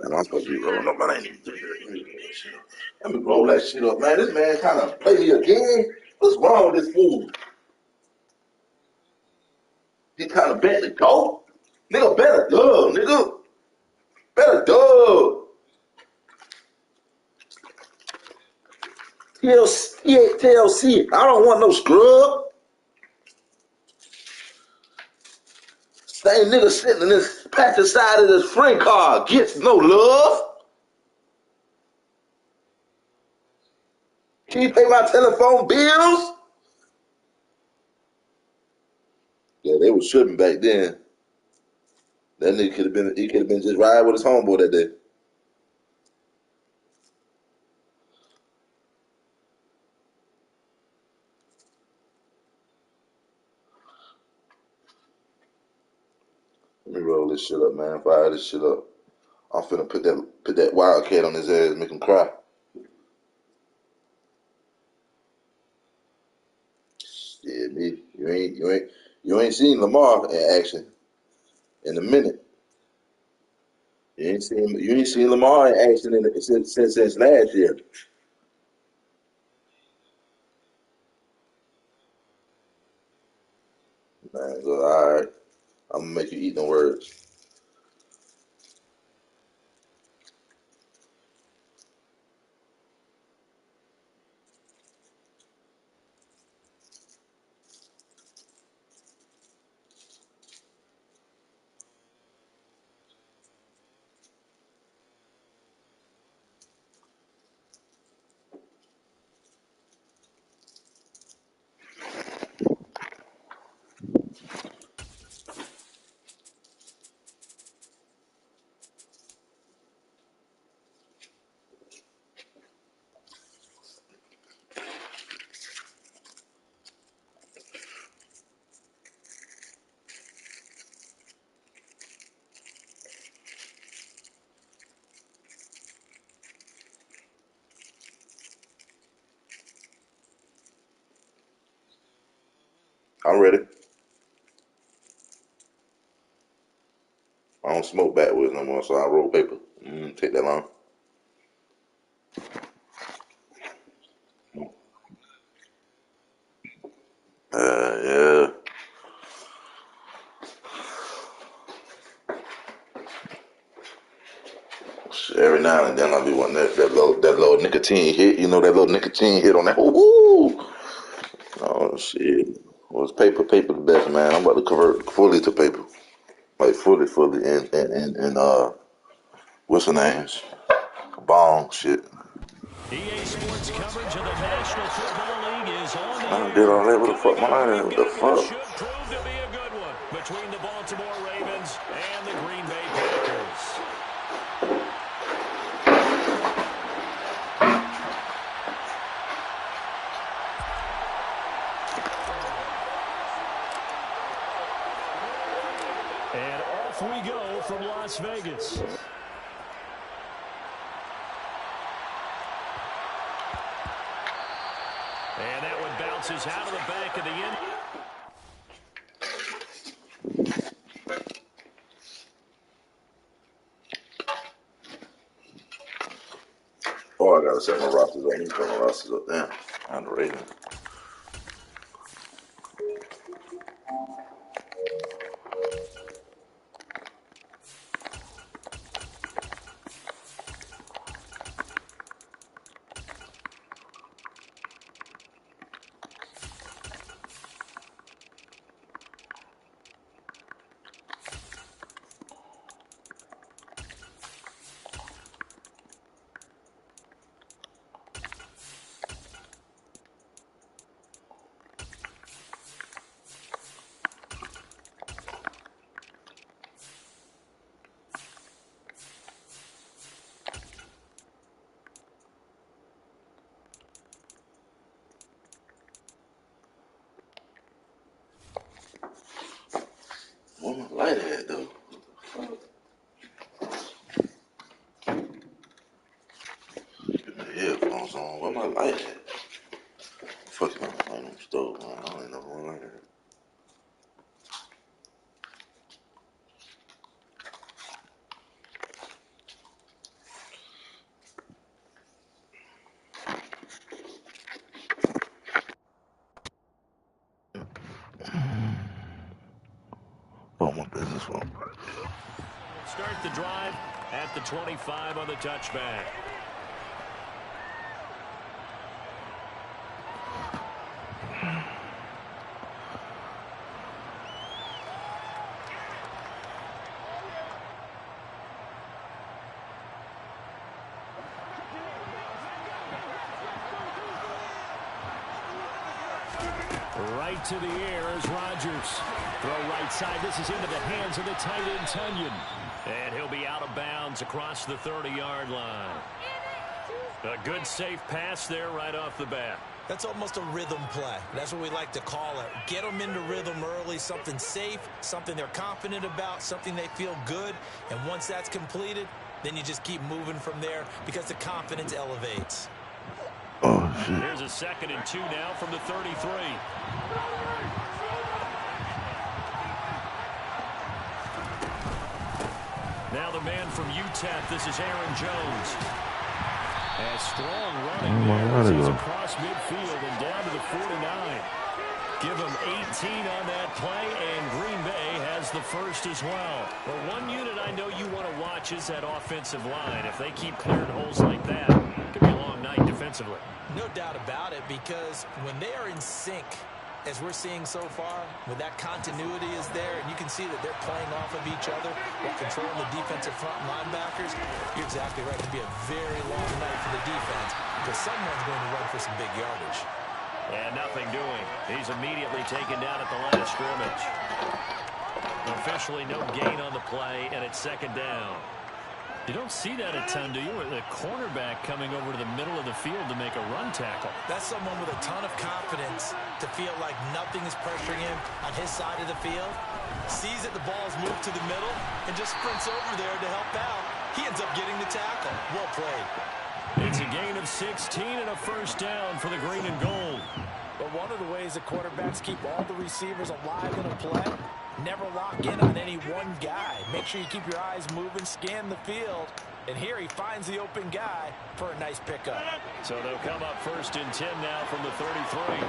Man, I'm supposed to be rolling up, but I ain't even doing that. Let me roll that shit up, man. This man kind of play me again. What's wrong with this fool? He kind of bet the go. Nigga, bet a dub, nigga. Bet a dub. TLC. I don't want no scrub. Same nigga sitting in this passenger side of this friend car gets no love. Can you pay my telephone bills? Yeah, they was tripping back then. That nigga he could have been just riding with his homeboy that day. Let me roll this shit up, man. Fire this shit up. I'm finna put that Wildcat on his ass, make him cry. Yeah, me. You ain't seen Lamar in action in a minute. You ain't seen Lamar in action since last year. Man, go all right. I'm gonna make you eat them words. I'm ready. I don't smoke backwards no more, so I roll paper. Take that long. Yeah. Every now and then I'll be wanting that little nicotine hit. You know that little nicotine hit on that. Ooh. Oh shit. Well, paper the best, man. I'm about to convert fully to paper, like fully, and what's the names? Bong shit. EA Sports coverage of the National Football League is on the I did air. all that. What the fuck, Coming up, man? we've What the got what fuck? should prove to be a good one between the Baltimore Ravens and the Green Bay Packers. And off we go from Las Vegas. And that one bounces out of the back of the end. Oh, I gotta set my rosters up. I need to put my rosters up. Damn. Underrated. light at, though? Get the headphones on. Where my light at? Fuck my light on the stove, man. I don't even know where my light at. Oh, my business phone. Start the drive at the 25 on the touchback. Right to the air is Rodgers. Throw right side. This is into the hands of the tight end, Tunyon. And he'll be out of bounds across the 30-yard line. A good, safe pass there right off the bat. That's almost a rhythm play. That's what we like to call it. Get them into rhythm early, something safe, something they're confident about, something they feel good. And once that's completed, then you just keep moving from there because the confidence elevates. Oh, shit. Here's a 2nd and 2 now from the 33. Now the man from UTEP, this is Aaron Jones. A strong running there as he's across midfield and down to the 49. Give him 18 on that play, and Green Bay has the first as well. Well, one unit I know you want to watch is that offensive line. If they keep clearing holes like that, it could be a long night defensively. No doubt about it, because when they are in sync, as we're seeing so far, when that continuity is there, and you can see that they're playing off of each other while controlling the defensive front linebackers, you're exactly right. It could be a very long night for the defense because someone's going to run for some big yardage. And nothing doing. He's immediately taken down at the line of scrimmage. Officially no gain on the play, and it's 2nd down. You don't see that a ton, do you? The cornerback coming over to the middle of the field to make a run tackle. That's someone with a ton of confidence to feel like nothing is pressuring him on his side of the field. Sees that the ball's moved to the middle and just sprints over there to help out. He ends up getting the tackle. Well played. It's a gain of 16 and a first down for the green and gold. But one of the ways that quarterbacks keep all the receivers alive in a play, never lock in on any one guy. Make sure you keep your eyes moving, scan the field. And here he finds the open guy for a nice pickup. So they'll come up 1st and 10 now from the 33.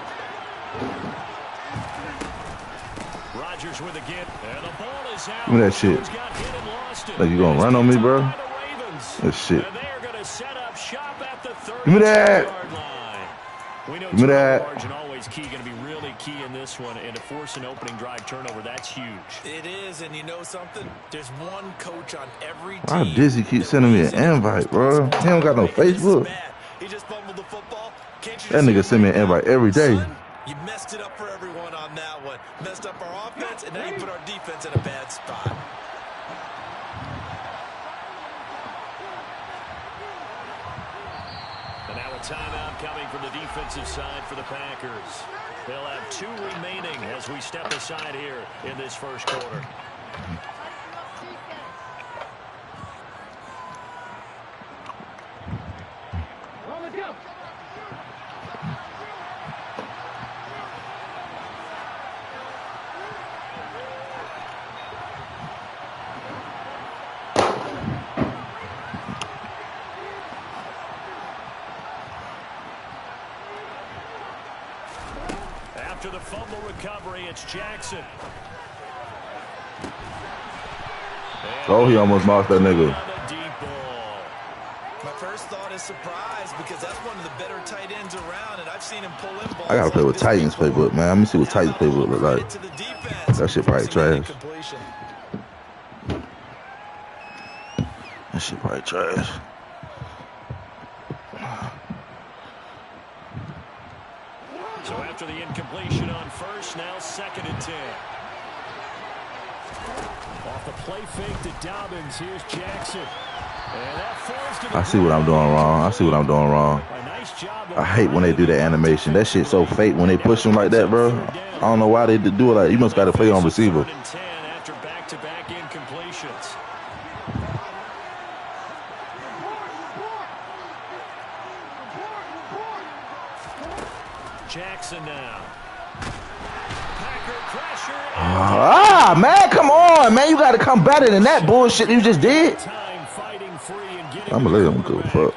Rodgers with a get, and the ball is out. Give me that shit. Like, you gonna run on me, bro? That shit. And they are going to set up shop at the 30-yard line. Give me that. We know Give me that. margin always key, going to be really key in this one, and to force an opening drive turnover, that's huge. It is, and you know something? There's one coach on every team. Why Dizzy keep sending me an invite, bro? He don't got no Facebook. He just fumbled the football. That nigga send me an invite every day. You messed it up for everyone on that one. Messed up our offense, and now you put our defense in a bad spot. And now a timeout coming from the defensive side for the Packers. They'll have 2 remaining as we step aside here in this first quarter. After the fumble recovery, it's Jackson. Oh, he almost lost that nigga. My first thought is surprise because that's one of the better tight ends around, and I've seen him pull in balls. I gotta play with Titans playbook, man. Let me see what Titans playbook look like. That shit probably trash. That shit probably trash. So after the incompletion on first, now 2nd and 10. Off the play fake to Dobbins, here's Jackson. And that falls to the I see what I'm doing wrong. I see what I'm doing wrong. I hate when they do that animation. That shit's so fake when they push them like that, bro. I don't know why they do it like that. You must got to play on receiver. back-to-back incompletions. Jackson now. Packer pressure. Man, come on, man. You got to come better than that bullshit you just did. I'm going to let him go. Fuck.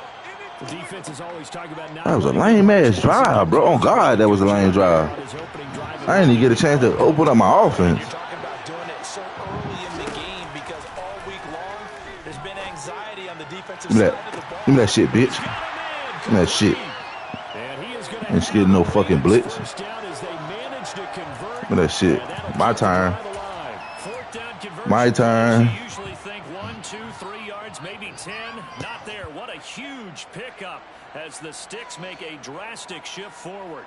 The defense is always talking about that was a lame-ass drive, bro. Oh, God, that was a lame drive. I didn't even get a chance to open up my offense. You're talking about doing it so early in the game because all week long there's been anxiety on the defensive side of the ball. Give me that shit, bitch. Give me that shit. Ain't scared no fucking blitz. Give me that shit. My turn. My turn. Usually think 1, 2, 3 yards, maybe 10. Not there. What a huge pickup as the Sticks make a drastic shift forward.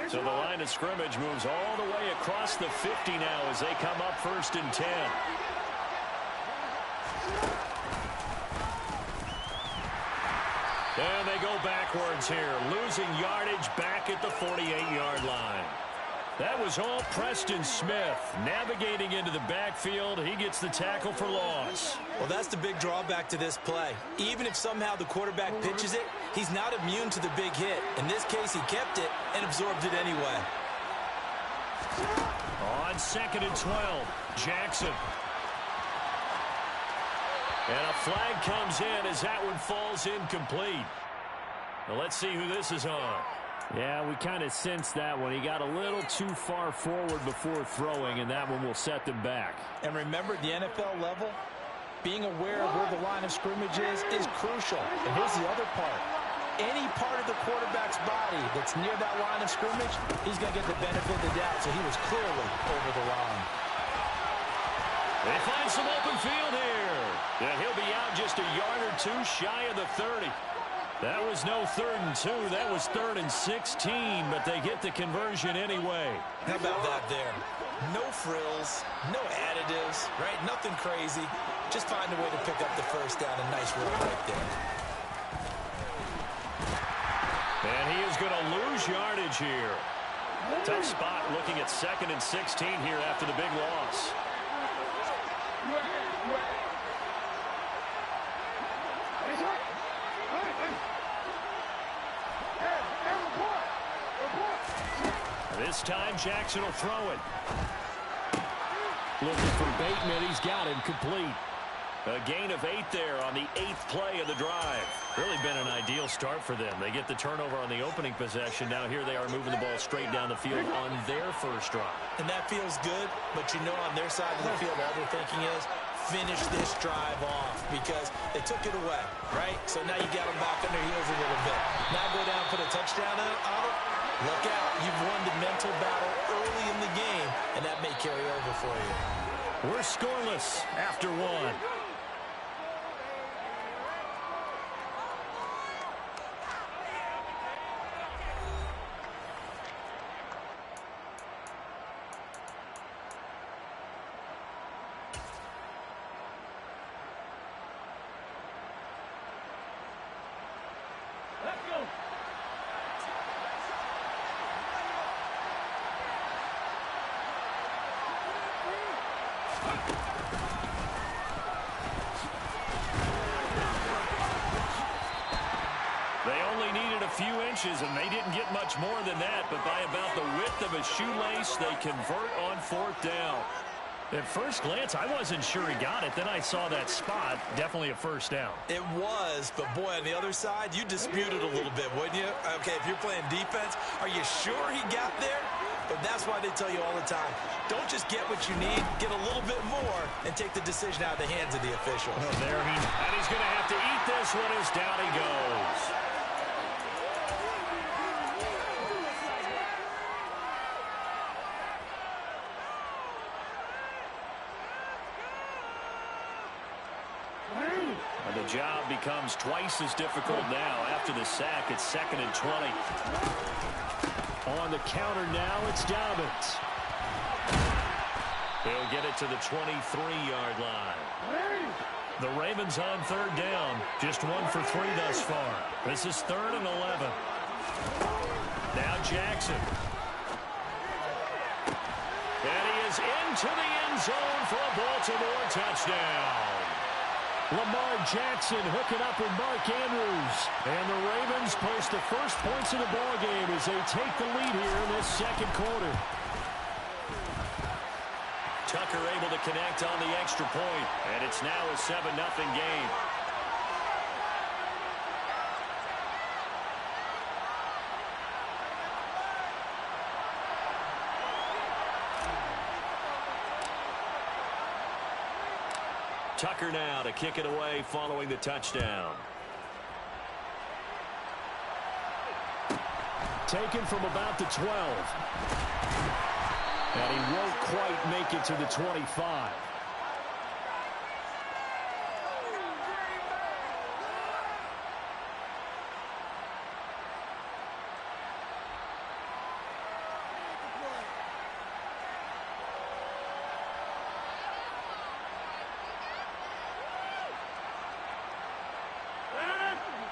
So the line of scrimmage moves all the way across the 50 now as they come up 1st and 10. And they go backwards here, losing yardage back at the 48-yard line. That was all Preston Smith navigating into the backfield. He gets the tackle for loss. Well, that's the big drawback to this play. Even if somehow the quarterback pitches it, he's not immune to the big hit. In this case, he kept it and absorbed it anyway. On 2nd and 12, Jackson. And a flag comes in as that one falls incomplete. Well, let's see who this is on. Yeah, we kind of sensed that one. He got a little too far forward before throwing, and that one will set them back. And remember, at the NFL level, being aware of where the line of scrimmage is crucial. And here's the other part. Any part of the quarterback's body that's near that line of scrimmage, he's going to get the benefit of the doubt. So he was clearly over the line. They find some open field here. Yeah, he'll be out just a yard or two shy of the 30. That was no 3rd and 2. That was 3rd and 16, but they get the conversion anyway. How about that there? No frills, no additives, right? Nothing crazy. Just find a way to pick up the first down. A nice run right there. And he is going to lose yardage here. Tough spot looking at 2nd and 16 here after the big loss. This time, Jackson will throw it. Looking for Bateman. He's got him complete. A gain of 8 there on the 8th play of the drive. Really been an ideal start for them. They get the turnover on the opening possession. Now here they are moving the ball straight down the field on their first drive. And that feels good, but you know on their side of the field, all they're thinking is finish this drive off because they took it away, right? So now you got them back on their heels a little bit. Now go down, put a touchdown on it. Look out. You've won the mental battle early in the game, and that may carry over for you. We're scoreless after 1. Few inches, and they didn't get much more than that, but by about the width of a shoelace, they convert on 4th down. At first glance, I wasn't sure he got it. Then I saw that spot. Definitely a first down. It was, but boy, on the other side, you disputed a little bit, wouldn't you? Okay, if you're playing defense, are you sure he got there? But that's why they tell you all the time, don't just get what you need, get a little bit more, and take the decision out of the hands of the official. Oh, and he's going to have to eat this one as down he goes. The job becomes twice as difficult now after the sack. It's 2nd and 20. On the counter now, it's Dobbins. He'll get it to the 23-yard line. The Ravens on 3rd down. Just 1 for 3 thus far. This is 3rd and 11. Now Jackson. And he is into the end zone for a Baltimore touchdown. Lamar Jackson hooking up with Mark Andrews. And the Ravens post the first points of the ballgame as they take the lead here in this second quarter. Tucker able to connect on the extra point, and it's now a 7-0 game. Tucker now to kick it away following the touchdown. Taken from about the 12. And he won't quite make it to the 25.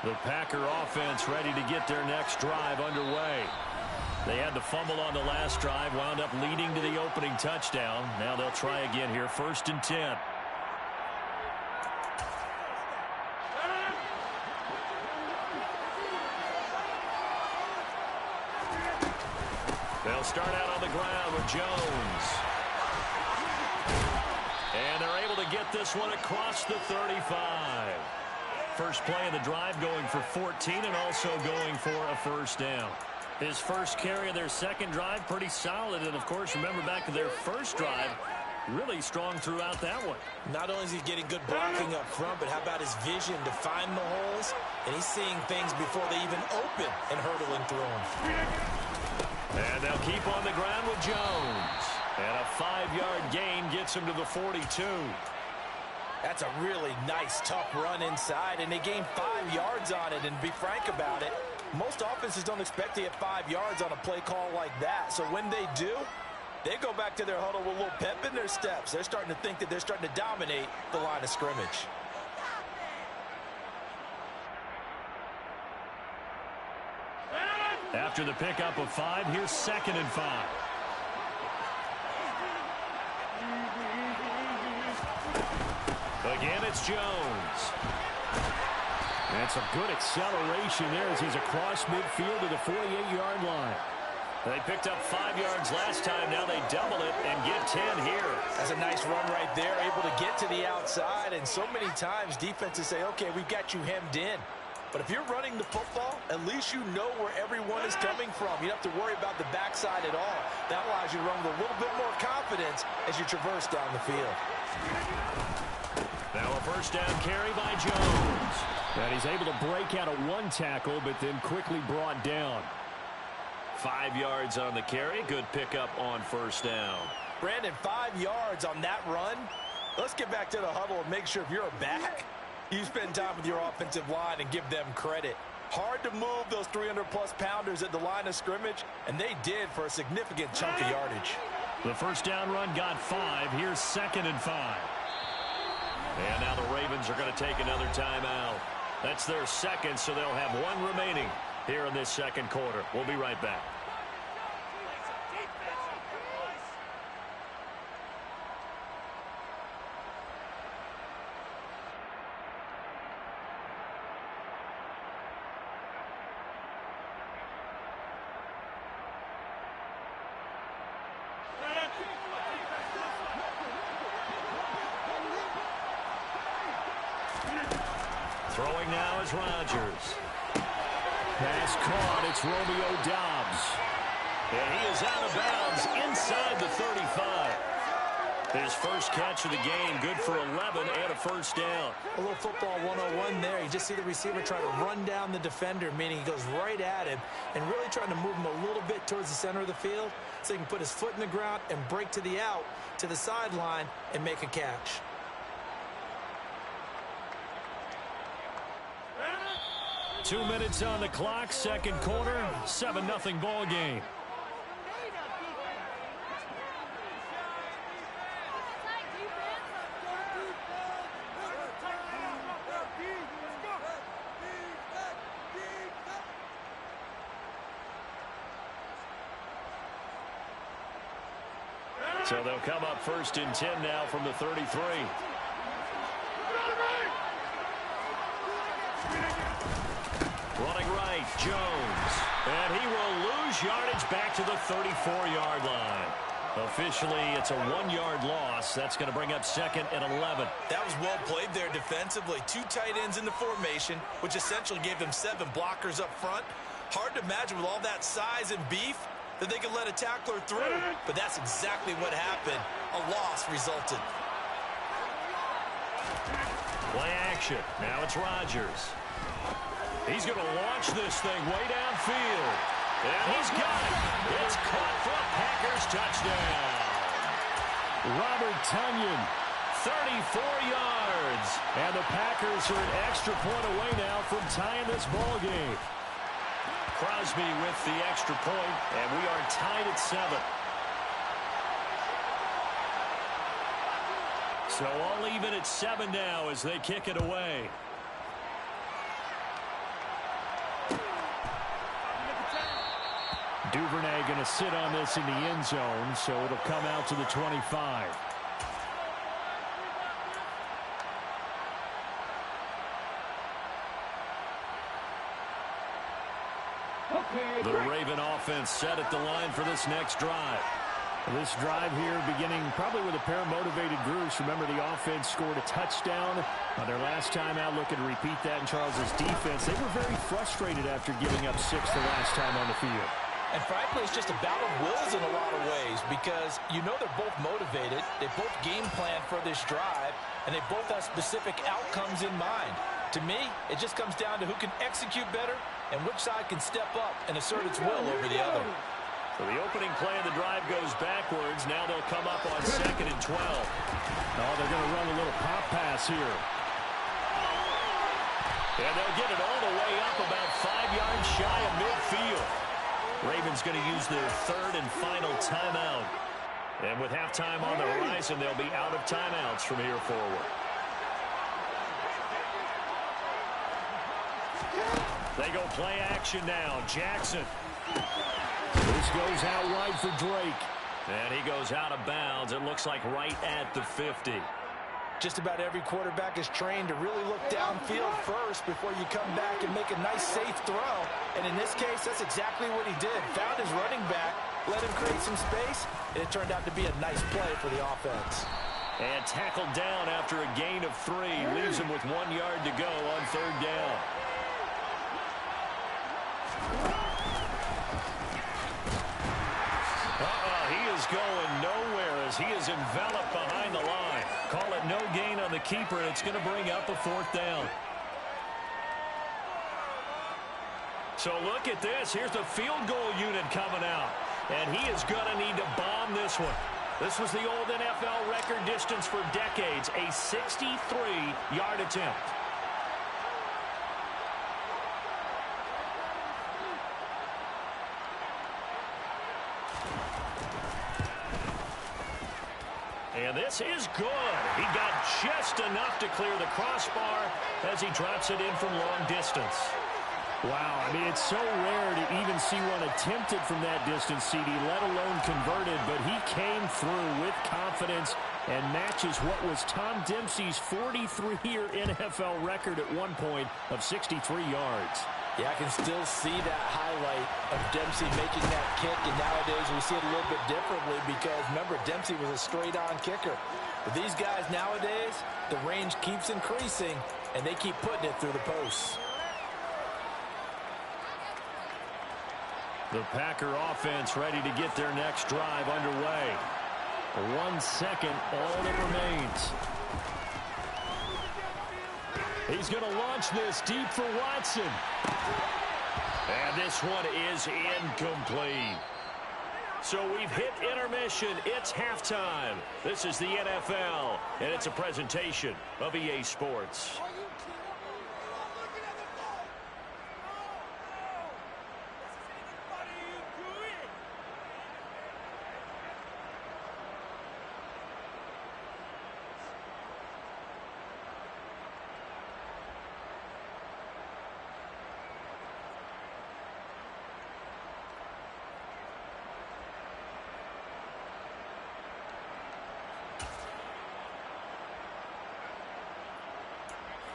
The Packer offense ready to get their next drive underway. They had to fumble on the last drive, wound up leading to the opening touchdown. Now they'll try again here, 1st and 10. They'll start out on the ground with Jones. And they're able to get this one across the 35. First play of the drive going for 14 and also going for a first down. His first carry of their second drive, pretty solid. And, of course, remember back to their first drive, really strong throughout that one. Not only is he getting good blocking up front, but how about his vision to find the holes? And he's seeing things before they even open and hurdling through them. And they'll keep on the ground with Jones. And a 5-yard gain gets him to the 42. That's a really nice, tough run inside, and they gained 5 yards on it. And to be frank about it, most offenses don't expect to get 5 yards on a play call like that. So when they do, they go back to their huddle with a little pep in their steps. They're starting to think that they're starting to dominate the line of scrimmage. After the pickup of 5, here's 2nd and 5. Again, it's Jones. And some good acceleration there as he's across midfield to the 48-yard line. They picked up 5 yards last time. Now they double it and get 10 here. That's a nice run right there, able to get to the outside. And so many times defenses say, okay, we've got you hemmed in. But if you're running the football, at least you know where everyone is coming from. You don't have to worry about the backside at all. That allows you to run with a little bit more confidence as you traverse down the field. Now a first down carry by Jones. And he's able to break out of one tackle, but then quickly brought down. 5 yards on the carry. Good pickup on first down. Brandon, 5 yards on that run. Let's get back to the huddle and make sure if you're a back, you spend time with your offensive line and give them credit. Hard to move those 300-plus pounders at the line of scrimmage, and they did for a significant chunk of yardage. The first down run got 5. Here's 2nd and 5. And now the Ravens are going to take another timeout. That's their second, so they'll have 1 remaining here in this second quarter. We'll be right back. Throwing now is Rodgers. Pass caught. It's Romeo Doubs. And he is out of bounds inside the 35. His first catch of the game, good for 11 and a first down. A little football 101 there. You just see the receiver try to run down the defender, meaning he goes right at him and really trying to move him a little bit towards the center of the field so he can put his foot in the ground and break to the out, to the sideline, and make a catch. Two minutes on the clock, second quarter, 7-0 ball game. So they'll come up 1st and 10 now from the 33. Running right, Jones. And he will lose yardage back to the 34-yard line. Officially, it's a 1-yard loss. That's going to bring up 2nd and 11. That was well played there defensively. 2 tight ends in the formation, which essentially gave them 7 blockers up front. Hard to imagine with all that size and beef that they could let a tackler through. But that's exactly what happened. A loss resulted. Play action. Now it's Rodgers. He's going to launch this thing way downfield. And he's got it. It's caught for a Packers touchdown. Robert Tonyan, 34 yards. And the Packers are an extra point away now from tying this ball game. Crosby with the extra point, and we are tied at 7. So all even at 7 now as they kick it away. Duvernay going to sit on this in the end zone, so it'll come out to the 25. The Raven offense set at the line for this next drive. This drive here beginning probably with a pair of motivated groups. Remember, the offense scored a touchdown on their last time out. Looking to repeat that in Charles's defense. They were very frustrated after giving up 6 the last time on the field. And frankly, it's just a battle of wills in a lot of ways because you know they're both motivated. They both game plan for this drive, and they both have specific outcomes in mind. To me, it just comes down to who can execute better and which side can step up and assert its will over the other. So the opening play of the drive goes backwards. Now they'll come up on 2nd and 12. Oh, they're going to run a little pop pass here. And they'll get it all the way up about 5 yards shy of midfield. Ravens going to use their 3rd and final timeout. And with halftime on the horizon, they'll be out of timeouts from here forward. They go play action now. Jackson. This goes out wide for Drake. And he goes out of bounds. It looks like right at the 50. Just about every quarterback is trained to really look downfield first before you come back and make a nice, safe throw. And in this case, that's exactly what he did. Found his running back, let him create some space, and it turned out to be a nice play for the offense. And tackled down after a gain of 3. Leaves him with 1 yard to go on 3rd down. He is going nowhere as he is enveloped behind the line. Call it no gain on the keeper, and it's going to bring up a 4th down. So look at this. Here's the field goal unit coming out. And he is going to need to bomb this one. This was the old NFL record distance for decades, a 63-yard attempt. And this is good. He got just enough to clear the crossbar as he drops it in from long distance. Wow, I mean, it's so rare to even see one attempted from that distance, CD, let alone converted, but he came through with confidence and matches what was Tom Dempsey's 43-year NFL record at one point of 63 yards. Yeah, I can still see that highlight of Dempsey making that kick, and nowadays we see it a little bit differently because, remember, Dempsey was a straight-on kicker. But these guys nowadays, the range keeps increasing, and they keep putting it through the posts. The Packer offense ready to get their next drive underway. 1 second, all that remains. He's going to launch this deep for Watson. And this one is incomplete. So we've hit intermission. It's halftime. This is the NFL, and it's a presentation of EA Sports.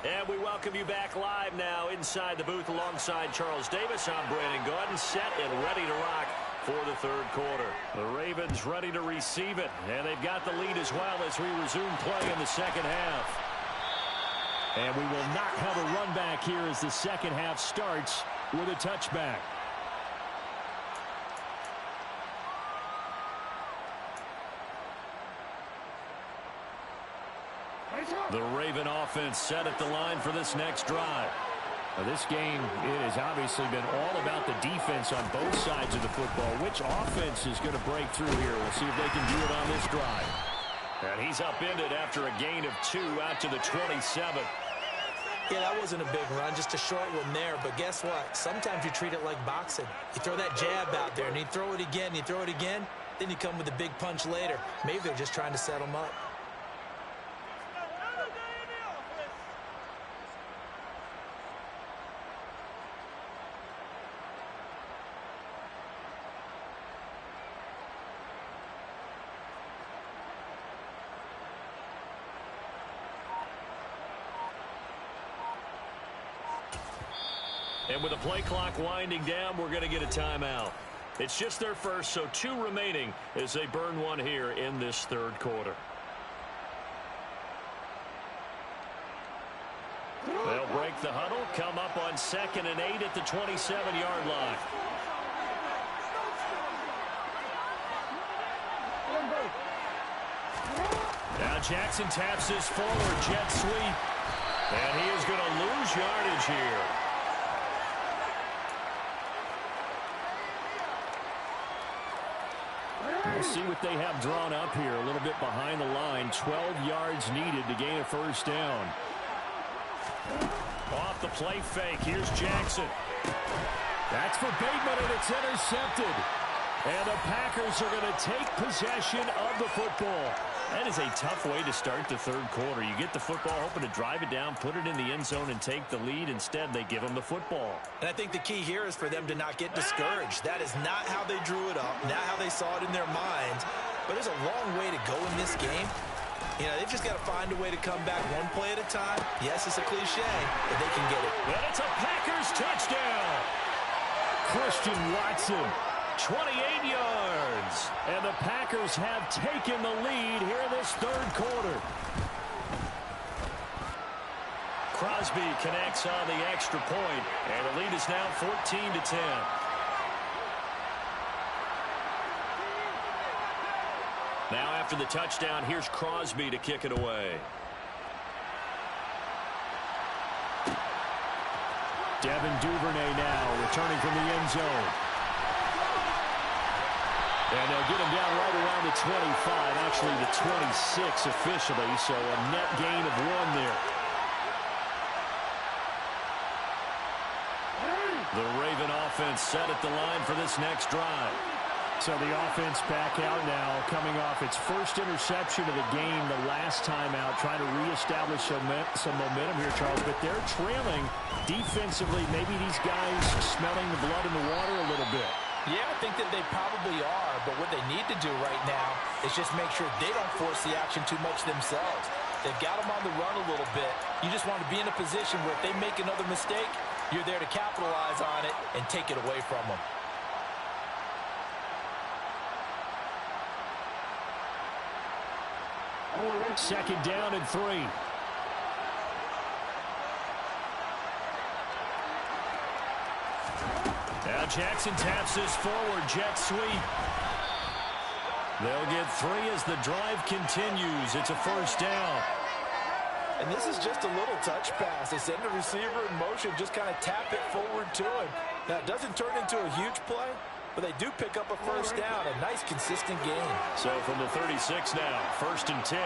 And we welcome you back live now inside the booth alongside Charles Davis. I'm Brandon Gaudin, set and ready to rock for the third quarter. The Ravens ready to receive it, and they've got the lead as well as we resume play in the second half. And we will not have a run back here as the second half starts with a touchback. The Raven offense set at the line for this next drive. Now this game, it has obviously been all about the defense on both sides of the football. Which offense is going to break through here? We'll see if they can do it on this drive. And he's upended after a gain of 2 out to the 27. Yeah, that wasn't a big run, just a short one there. But guess what? Sometimes you treat it like boxing. You throw that jab out there, and you throw it again, you throw it again, then you come with a big punch later. Maybe they're just trying to set them up. And with the play clock winding down, we're going to get a timeout. It's just their first, so 2 remaining as they burn one here in this third quarter. They'll break the huddle, come up on 2nd and 8 at the 27-yard line. Now Jackson taps this forward jet sweep, and he is going to lose yardage here. We'll see what they have drawn up here. A little bit behind the line. 12 yards needed to gain a first down. Off the play fake. Here's Jackson. That's for Bateman, and it's intercepted. And the Packers are going to take possession of the football. That is a tough way to start the third quarter. You get the football, hoping to drive it down, put it in the end zone, and take the lead. Instead, they give them the football. And I think the key here is for them to not get discouraged. That is not how they drew it up, not how they saw it in their minds. But there's a long way to go in this game. You know, they've just got to find a way to come back one play at a time. Yes, it's a cliche, but they can get it. And it's a Packers touchdown. Christian Watson, 28 yards. And the Packers have taken the lead here in this third quarter. Crosby connects on the extra point, and the lead is now 14-10. Now after the touchdown, here's Crosby to kick it away. Devin Duvernay now returning from the end zone. And they'll get him down right around the 25, actually the 26 officially, so a net gain of 1 there. The Raven offense set at the line for this next drive. So the offense back out now, coming off its first interception of the game the last time out, trying to reestablish some momentum here, Charles. But they're trailing defensively. Maybe these guys smelling the blood in the water a little bit. Yeah, I think that they probably are, but what they need to do right now is just make sure they don't force the action too much themselves. They've got them on the run a little bit. You just want to be in a position where if they make another mistake, you're there to capitalize on it and take it away from them. Second down and 3. Now Jackson taps this forward jet sweep. They'll get 3 as the drive continues. It's a first down. And this is just a little touch pass. They send the receiver in motion, just kind of tap it forward to him. Now, it doesn't turn into a huge play, but they do pick up a first down. A nice, consistent gain. So from the 36 now, 1st and 10.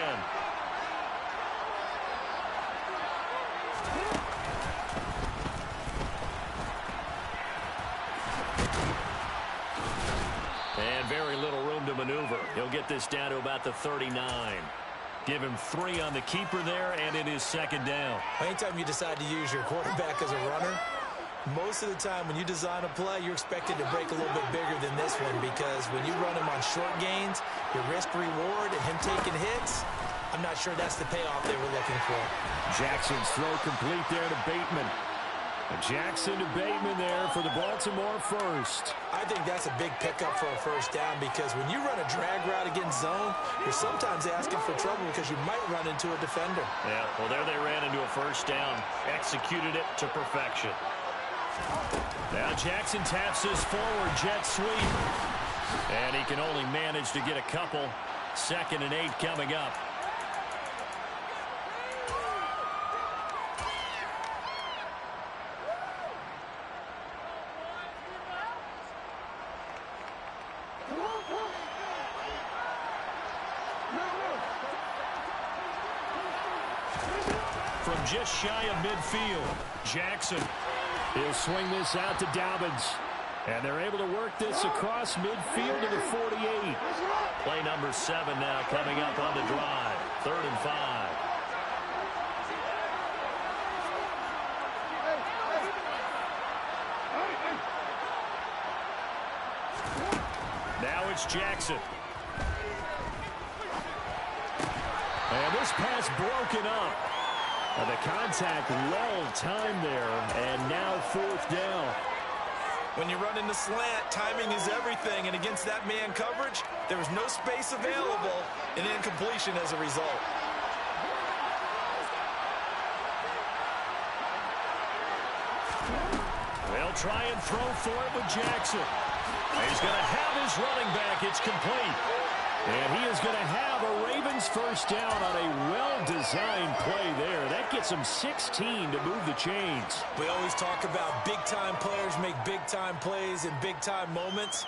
And very little room to maneuver. He'll get this down to about the 39. Give him 3 on the keeper there, and it is second down. Anytime you decide to use your quarterback as a runner, most of the time when you design a play, you're expected to break a little bit bigger than this one, because when you run him on short gains, your risk reward and him taking hits, I'm not sure that's the payoff they were looking for. Jackson's throw complete there to Bateman. Jackson to Bateman there for the Baltimore first. I think that's a big pickup for a first down because when you run a drag route against zone, you're sometimes asking for trouble because you might run into a defender. Yeah, well, there they ran into a first down. Executed it to perfection. Now Jackson taps his forward jet sweep. And he can only manage to get a couple. 2nd and 8 coming up. From just shy of midfield, Jackson. He'll swing this out to Dobbins. And they're able to work this across midfield to the 48. Play number 7 now coming up on the drive. 3rd and 5. Now it's Jackson. And this pass broken up. And the contact well timed there. And now 4th down. When you run in the slant, timing is everything. And against that man coverage, there was no space available and incompletion as a result. They'll try and throw for it with Jackson. He's going to have his running back. It's complete. And he is going to have a Ravens first down on a well-designed play there. That gets him 16 to move the chains. We always talk about big-time players make big-time plays in big-time moments.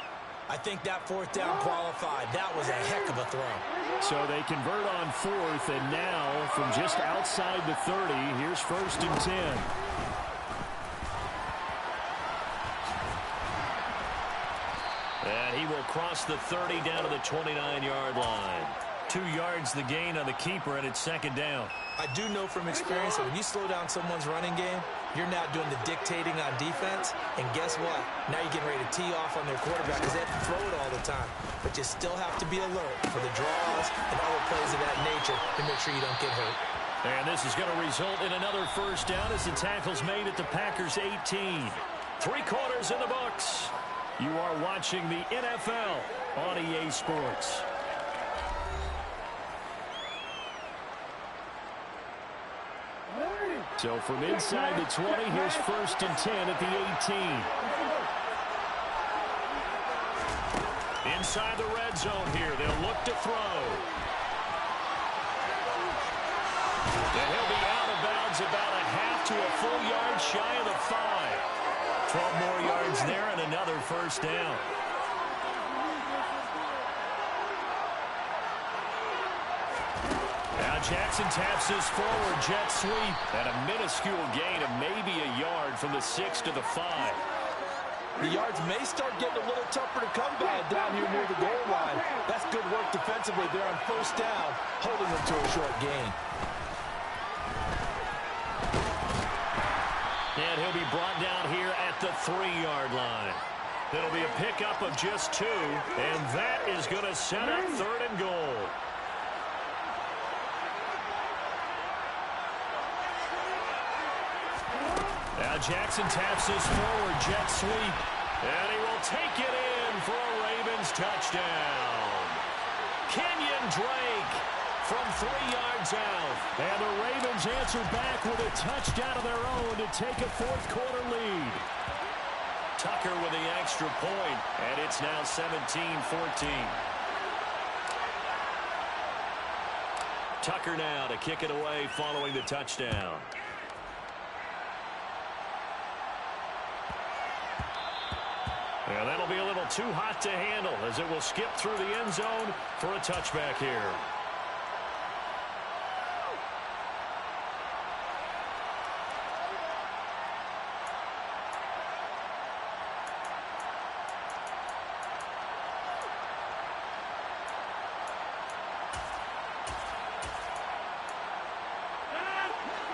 I think that 4th down qualified. That was a heck of a throw. So they convert on 4th, and now from just outside the 30, here's 1st and 10. And he will cross the 30 down to the 29-yard line. 2 yards the gain on the keeper, and it's 2nd down. I do know from experience that when you slow down someone's running game, you're now doing the dictating on defense. And guess what? Now you're getting ready to tee off on their quarterback because they have to throw it all the time. But you still have to be alert for the draws and other plays of that nature to make sure you don't get hurt. And this is going to result in another first down as the tackle's made at the Packers' 18. 3 quarters in the books. You are watching the NFL on EA Sports. So from inside the 20, here's 1st and 10 at the 18. Inside the red zone here, they'll look to throw. And he'll be out of bounds about a half to a full yard shy of the 5. 12 more yards there and another first down. Now Jackson taps his forward jet sweep. And a minuscule gain of maybe a yard from the 6 to the 5. The yards may start getting a little tougher to come by down here near the goal line. That's good work defensively there on 1st down, holding them to a short gain. And he'll be brought down here at the 3-yard line. It'll be a pickup of just 2, and that is going to set up 3rd and goal. Now Jackson taps his forward jet sweep, and he will take it in for a Ravens touchdown. Kenyon Drake from 3 yards out. And the Ravens answer back with a touchdown of their own to take a 4th quarter lead. Tucker with the extra point, and it's now 17-14. Tucker now to kick it away following the touchdown. And that'll be a little too hot to handle as it will skip through the end zone for a touchback here.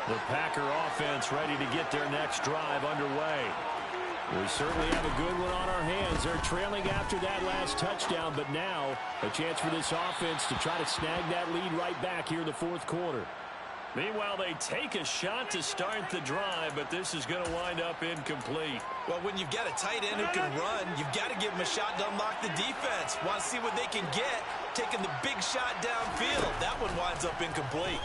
The Packer offense ready to get their next drive underway. We certainly have a good one on our hands. They're trailing after that last touchdown, but now a chance for this offense to try to snag that lead right back here in the fourth quarter. Meanwhile, they take a shot to start the drive, but this is going to wind up incomplete. Well, when you've got a tight end who can run, you've got to give him a shot to unlock the defense. Want to see what they can get, taking the big shot downfield. That one winds up incomplete.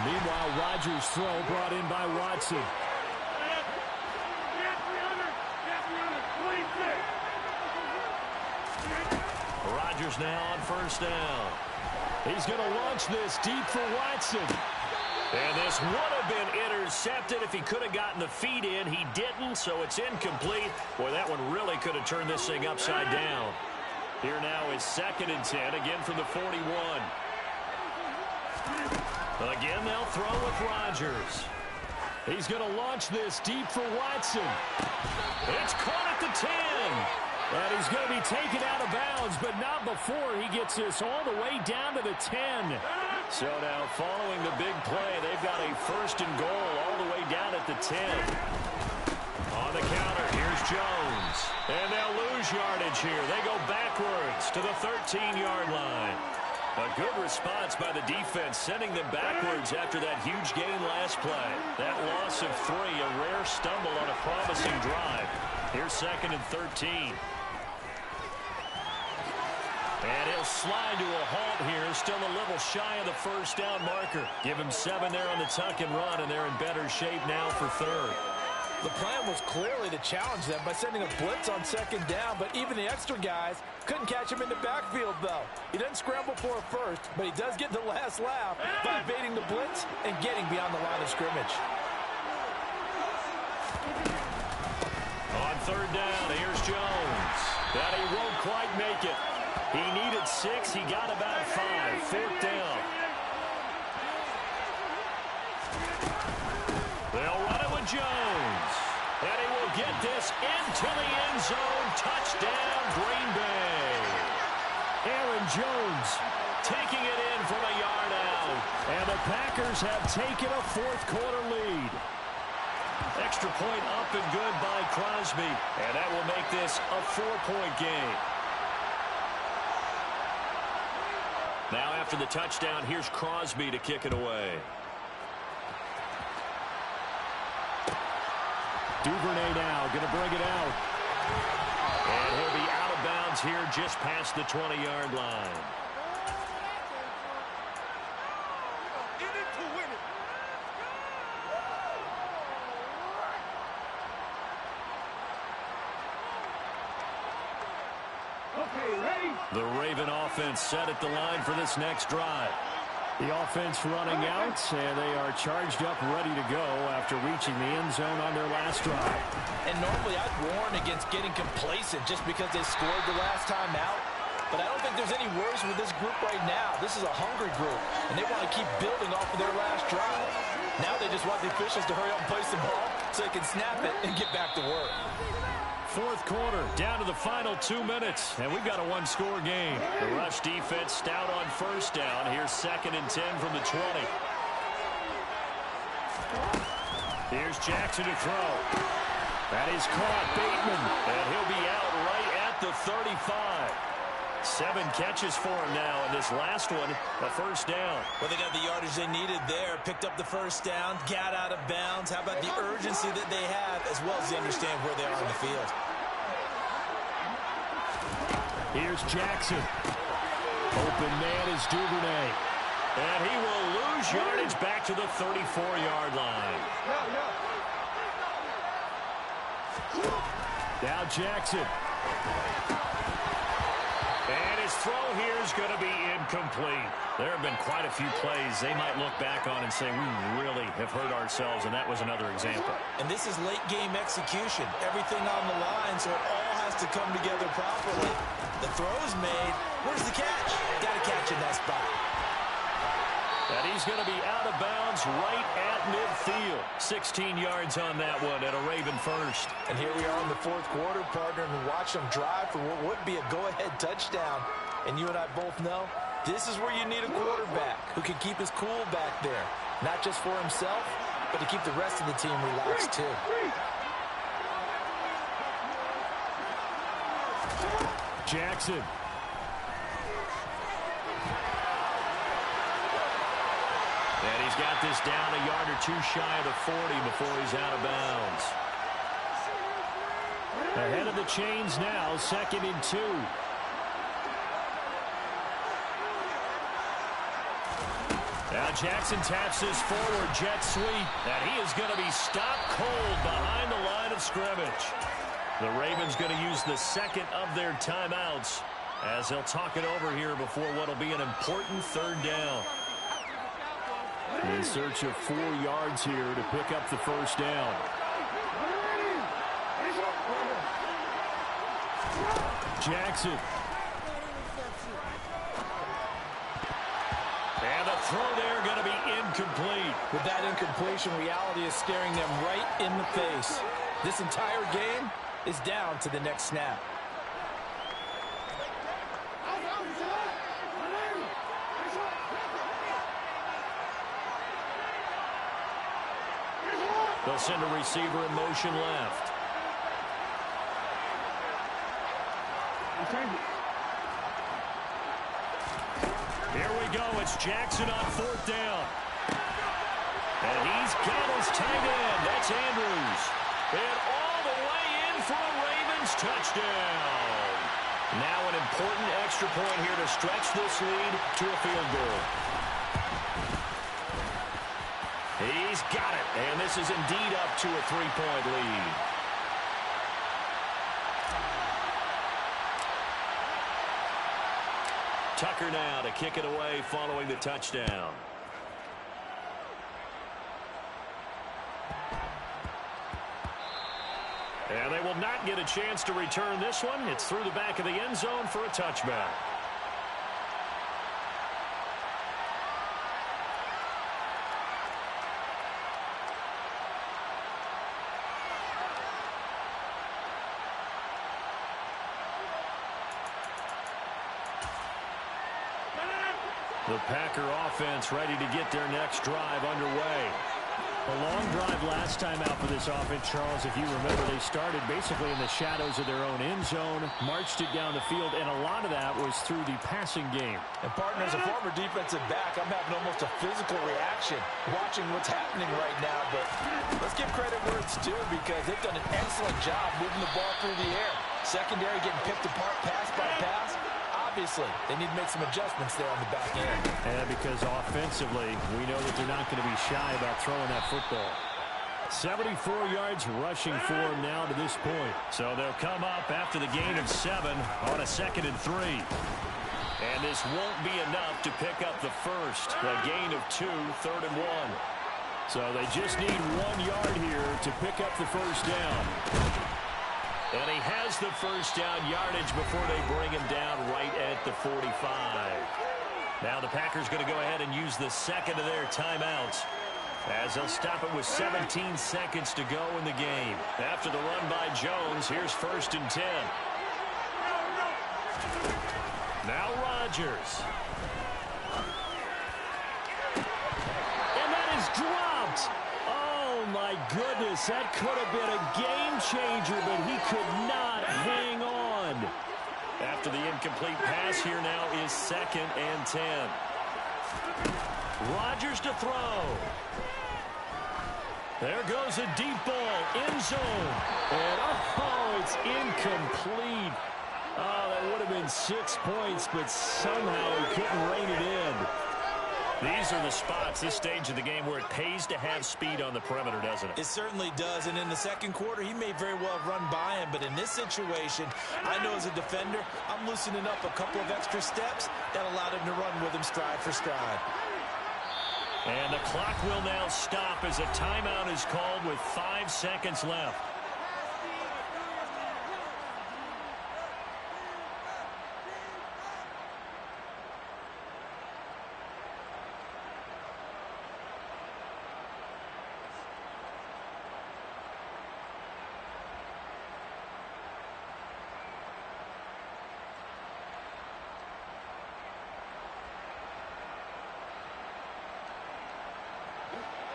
Meanwhile, Rodgers' throw brought in by Watson. Rodgers now on first down. He's going to launch this deep for Watson. And this would have been intercepted if he could have gotten the feet in. He didn't, so it's incomplete. Boy, that one really could have turned this thing upside down. Here now is 2nd and 10, again from the 41. Again, they'll throw with Rodgers. He's going to launch this deep for Watson. It's caught at the 10. And he's going to be taken out of bounds, but not before he gets this all the way down to the 10. So now following the big play, they've got a 1st and goal all the way down at the 10. On the counter, here's Jones. And they'll lose yardage here. They go backwards to the 13-yard line. A good response by the defense, sending them backwards after that huge gain last play. That loss of 3, a rare stumble on a promising drive. Here's 2nd and 13. And he'll slide to a halt here. Still a little shy of the 1st down marker. Give him 7 there on the tuck and run, and they're in better shape now for 3rd. The plan was clearly to challenge them by sending a blitz on 2nd down, but even the extra guys couldn't catch him in the backfield, though. He doesn't scramble for a first, but he does get the last laugh by evading the blitz and getting beyond the line of scrimmage. On 3rd down, here's Jones. But he won't quite make it. He needed 6. He got about 5. 4th down. They'll run it with Jones. And he will get this into the end zone. Touchdown, Green Bay. Aaron Jones taking it in from a yard out. And the Packers have taken a 4th quarter lead. Extra point up and good by Crosby. And that will make this a 4-point game. Now after the touchdown, here's Crosby to kick it away. Duvernay now going to bring it out. And he'll be out of bounds here just past the 20-yard line. The Raven offense set at the line for this next drive. The offense running out, and they are charged up, ready to go after reaching the end zone on their last drive. And normally I'd warn against getting complacent just because they scored the last time out. But I don't think there's any worries with this group right now. This is a hungry group, and they want to keep building off of their last drive. Now they just want the officials to hurry up and place the ball so they can snap it and get back to work. 4th quarter, down to the final 2 minutes, and we've got a 1-score game. The rush defense stout on 1st down. Here's 2nd and 10 from the 20. Here's Jackson to throw. That is caught, Bateman, and he'll be out right at the 35. 7 catches for him now, and this last one, a 1st down. Well, they got the yardage they needed there, picked up the 1st down, got out of bounds. How about the urgency that they have, as well as they understand where they are on the field? Here's Jackson. Open man is Duvernay. And he will lose yardage back to the 34-yard line. Now Jackson. And his throw here is going to be incomplete. There have been quite a few plays they might look back on and say, we really have hurt ourselves, and that was another example. And this is late game execution. Everything on the line, so it all has to come together properly. The throw's made. Where's the catch? Got to catch in that spot. And he's going to be out of bounds right at midfield. 16 yards on that one and a Raven first. And here we are in the 4th quarter, partner, and watch them drive for what would be a go-ahead touchdown. And you and I both know this is where you need a quarterback who can keep his cool back there. Not just for himself, but to keep the rest of the team relaxed too. Jackson. And he's got this down a yard or two shy of the 40 before he's out of bounds. Ahead of the chains now, 2nd and 2. Now Jackson taps his forward jet sweep, and he is going to be stopped cold behind the line of scrimmage. The Ravens going to use the second of their timeouts as they'll talk it over here before what will be an important 3rd down. In search of 4 yards here to pick up the 1st down. Jackson. And the throw there going to be incomplete. With that incompletion, reality is staring them right in the face. This entire game is down to the next snap. They'll send a receiver in motion left. Here we go. It's Jackson on 4th down. And he's got his tight end. That's Andrews. And all the way in for a Ravens touchdown. Now an important extra point here to stretch this lead to a field goal. He's got it. And this is indeed up to a 3-point lead. Tucker now to kick it away following the touchdown. And they will not get a chance to return this one. It's through the back of the end zone for a touchback. The Packer offense ready to get their next drive underway. A long drive last time out for this offense, Charles. If you remember, they started basically in the shadows of their own end zone, marched it down the field, and a lot of that was through the passing game. And, partner, as a former defensive back, I'm having almost a physical reaction watching what's happening right now. But let's give credit where it's due because they've done an excellent job moving the ball through the air. Secondary getting picked apart pass by pass. Obviously, they need to make some adjustments there on the back end. And because offensively, we know that they're not going to be shy about throwing that football. 74 yards rushing for him now to this point. So they'll come up after the gain of 7 on a 2nd and 3. And this won't be enough to pick up the first. A gain of 2, 3rd and 1. So they just need 1 yard here to pick up the first down. And he has the first down yardage before they bring him down right at the 45. Now the Packers going to go ahead and use the second of their timeouts as they'll stop it with 17 seconds to go in the game. After the run by Jones, here's 1st and 10. Now Rodgers. And that is dropped. Oh, my goodness, that could have been a game changer, but he could not hang on. After the incomplete pass, here now is 2nd and 10. Rodgers to throw. There goes a deep ball, end zone. And, oh, it's incomplete. Oh, that would have been 6 points, but somehow he couldn't rein it in. These are the spots, this stage of the game, where it pays to have speed on the perimeter, doesn't it? It certainly does, and in the second quarter, he may very well have run by him, but in this situation, I know as a defender, I'm loosening up a couple of extra steps that allowed him to run with him stride for stride. And the clock will now stop as a timeout is called with 5 seconds left.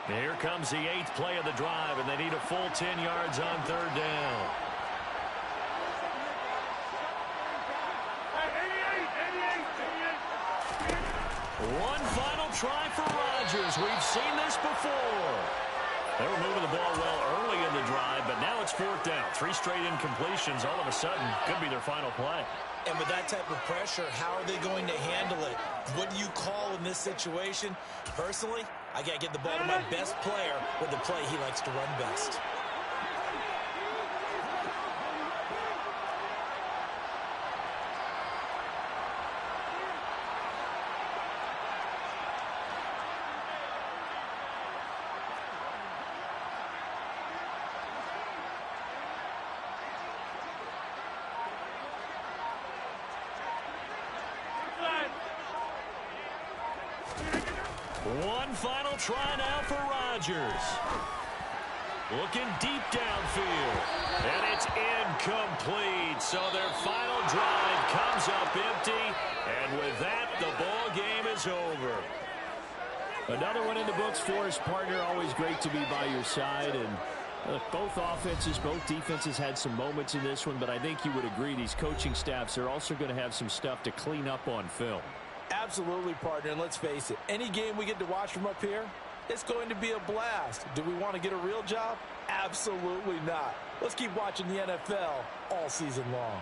Here comes the 8th play of the drive, and they need a full 10 yards on 3rd down. try for Rodgers. We've seen this before. They were moving the ball well early in the drive, but now it's 4th down. 3 straight incompletions all of a sudden could be their final play. And with that type of pressure, how are they going to handle it? What do you call in this situation? Personally, I got to get the ball to my best player with the play he likes to run best. One final try now for Rodgers. Looking deep downfield. And it's incomplete. So their final drive comes up empty. And with that, the ball game is over. Another one in the books for his partner. Always great to be by your side. And both offenses, both defenses had some moments in this one. But I think you would agree these coaching staffs are also going to have some stuff to clean up on film. Absolutely, partner, and let's face it, any game we get to watch from up here, it's going to be a blast. Do we want to get a real job? Absolutely not. Let's keep watching the NFL all season long.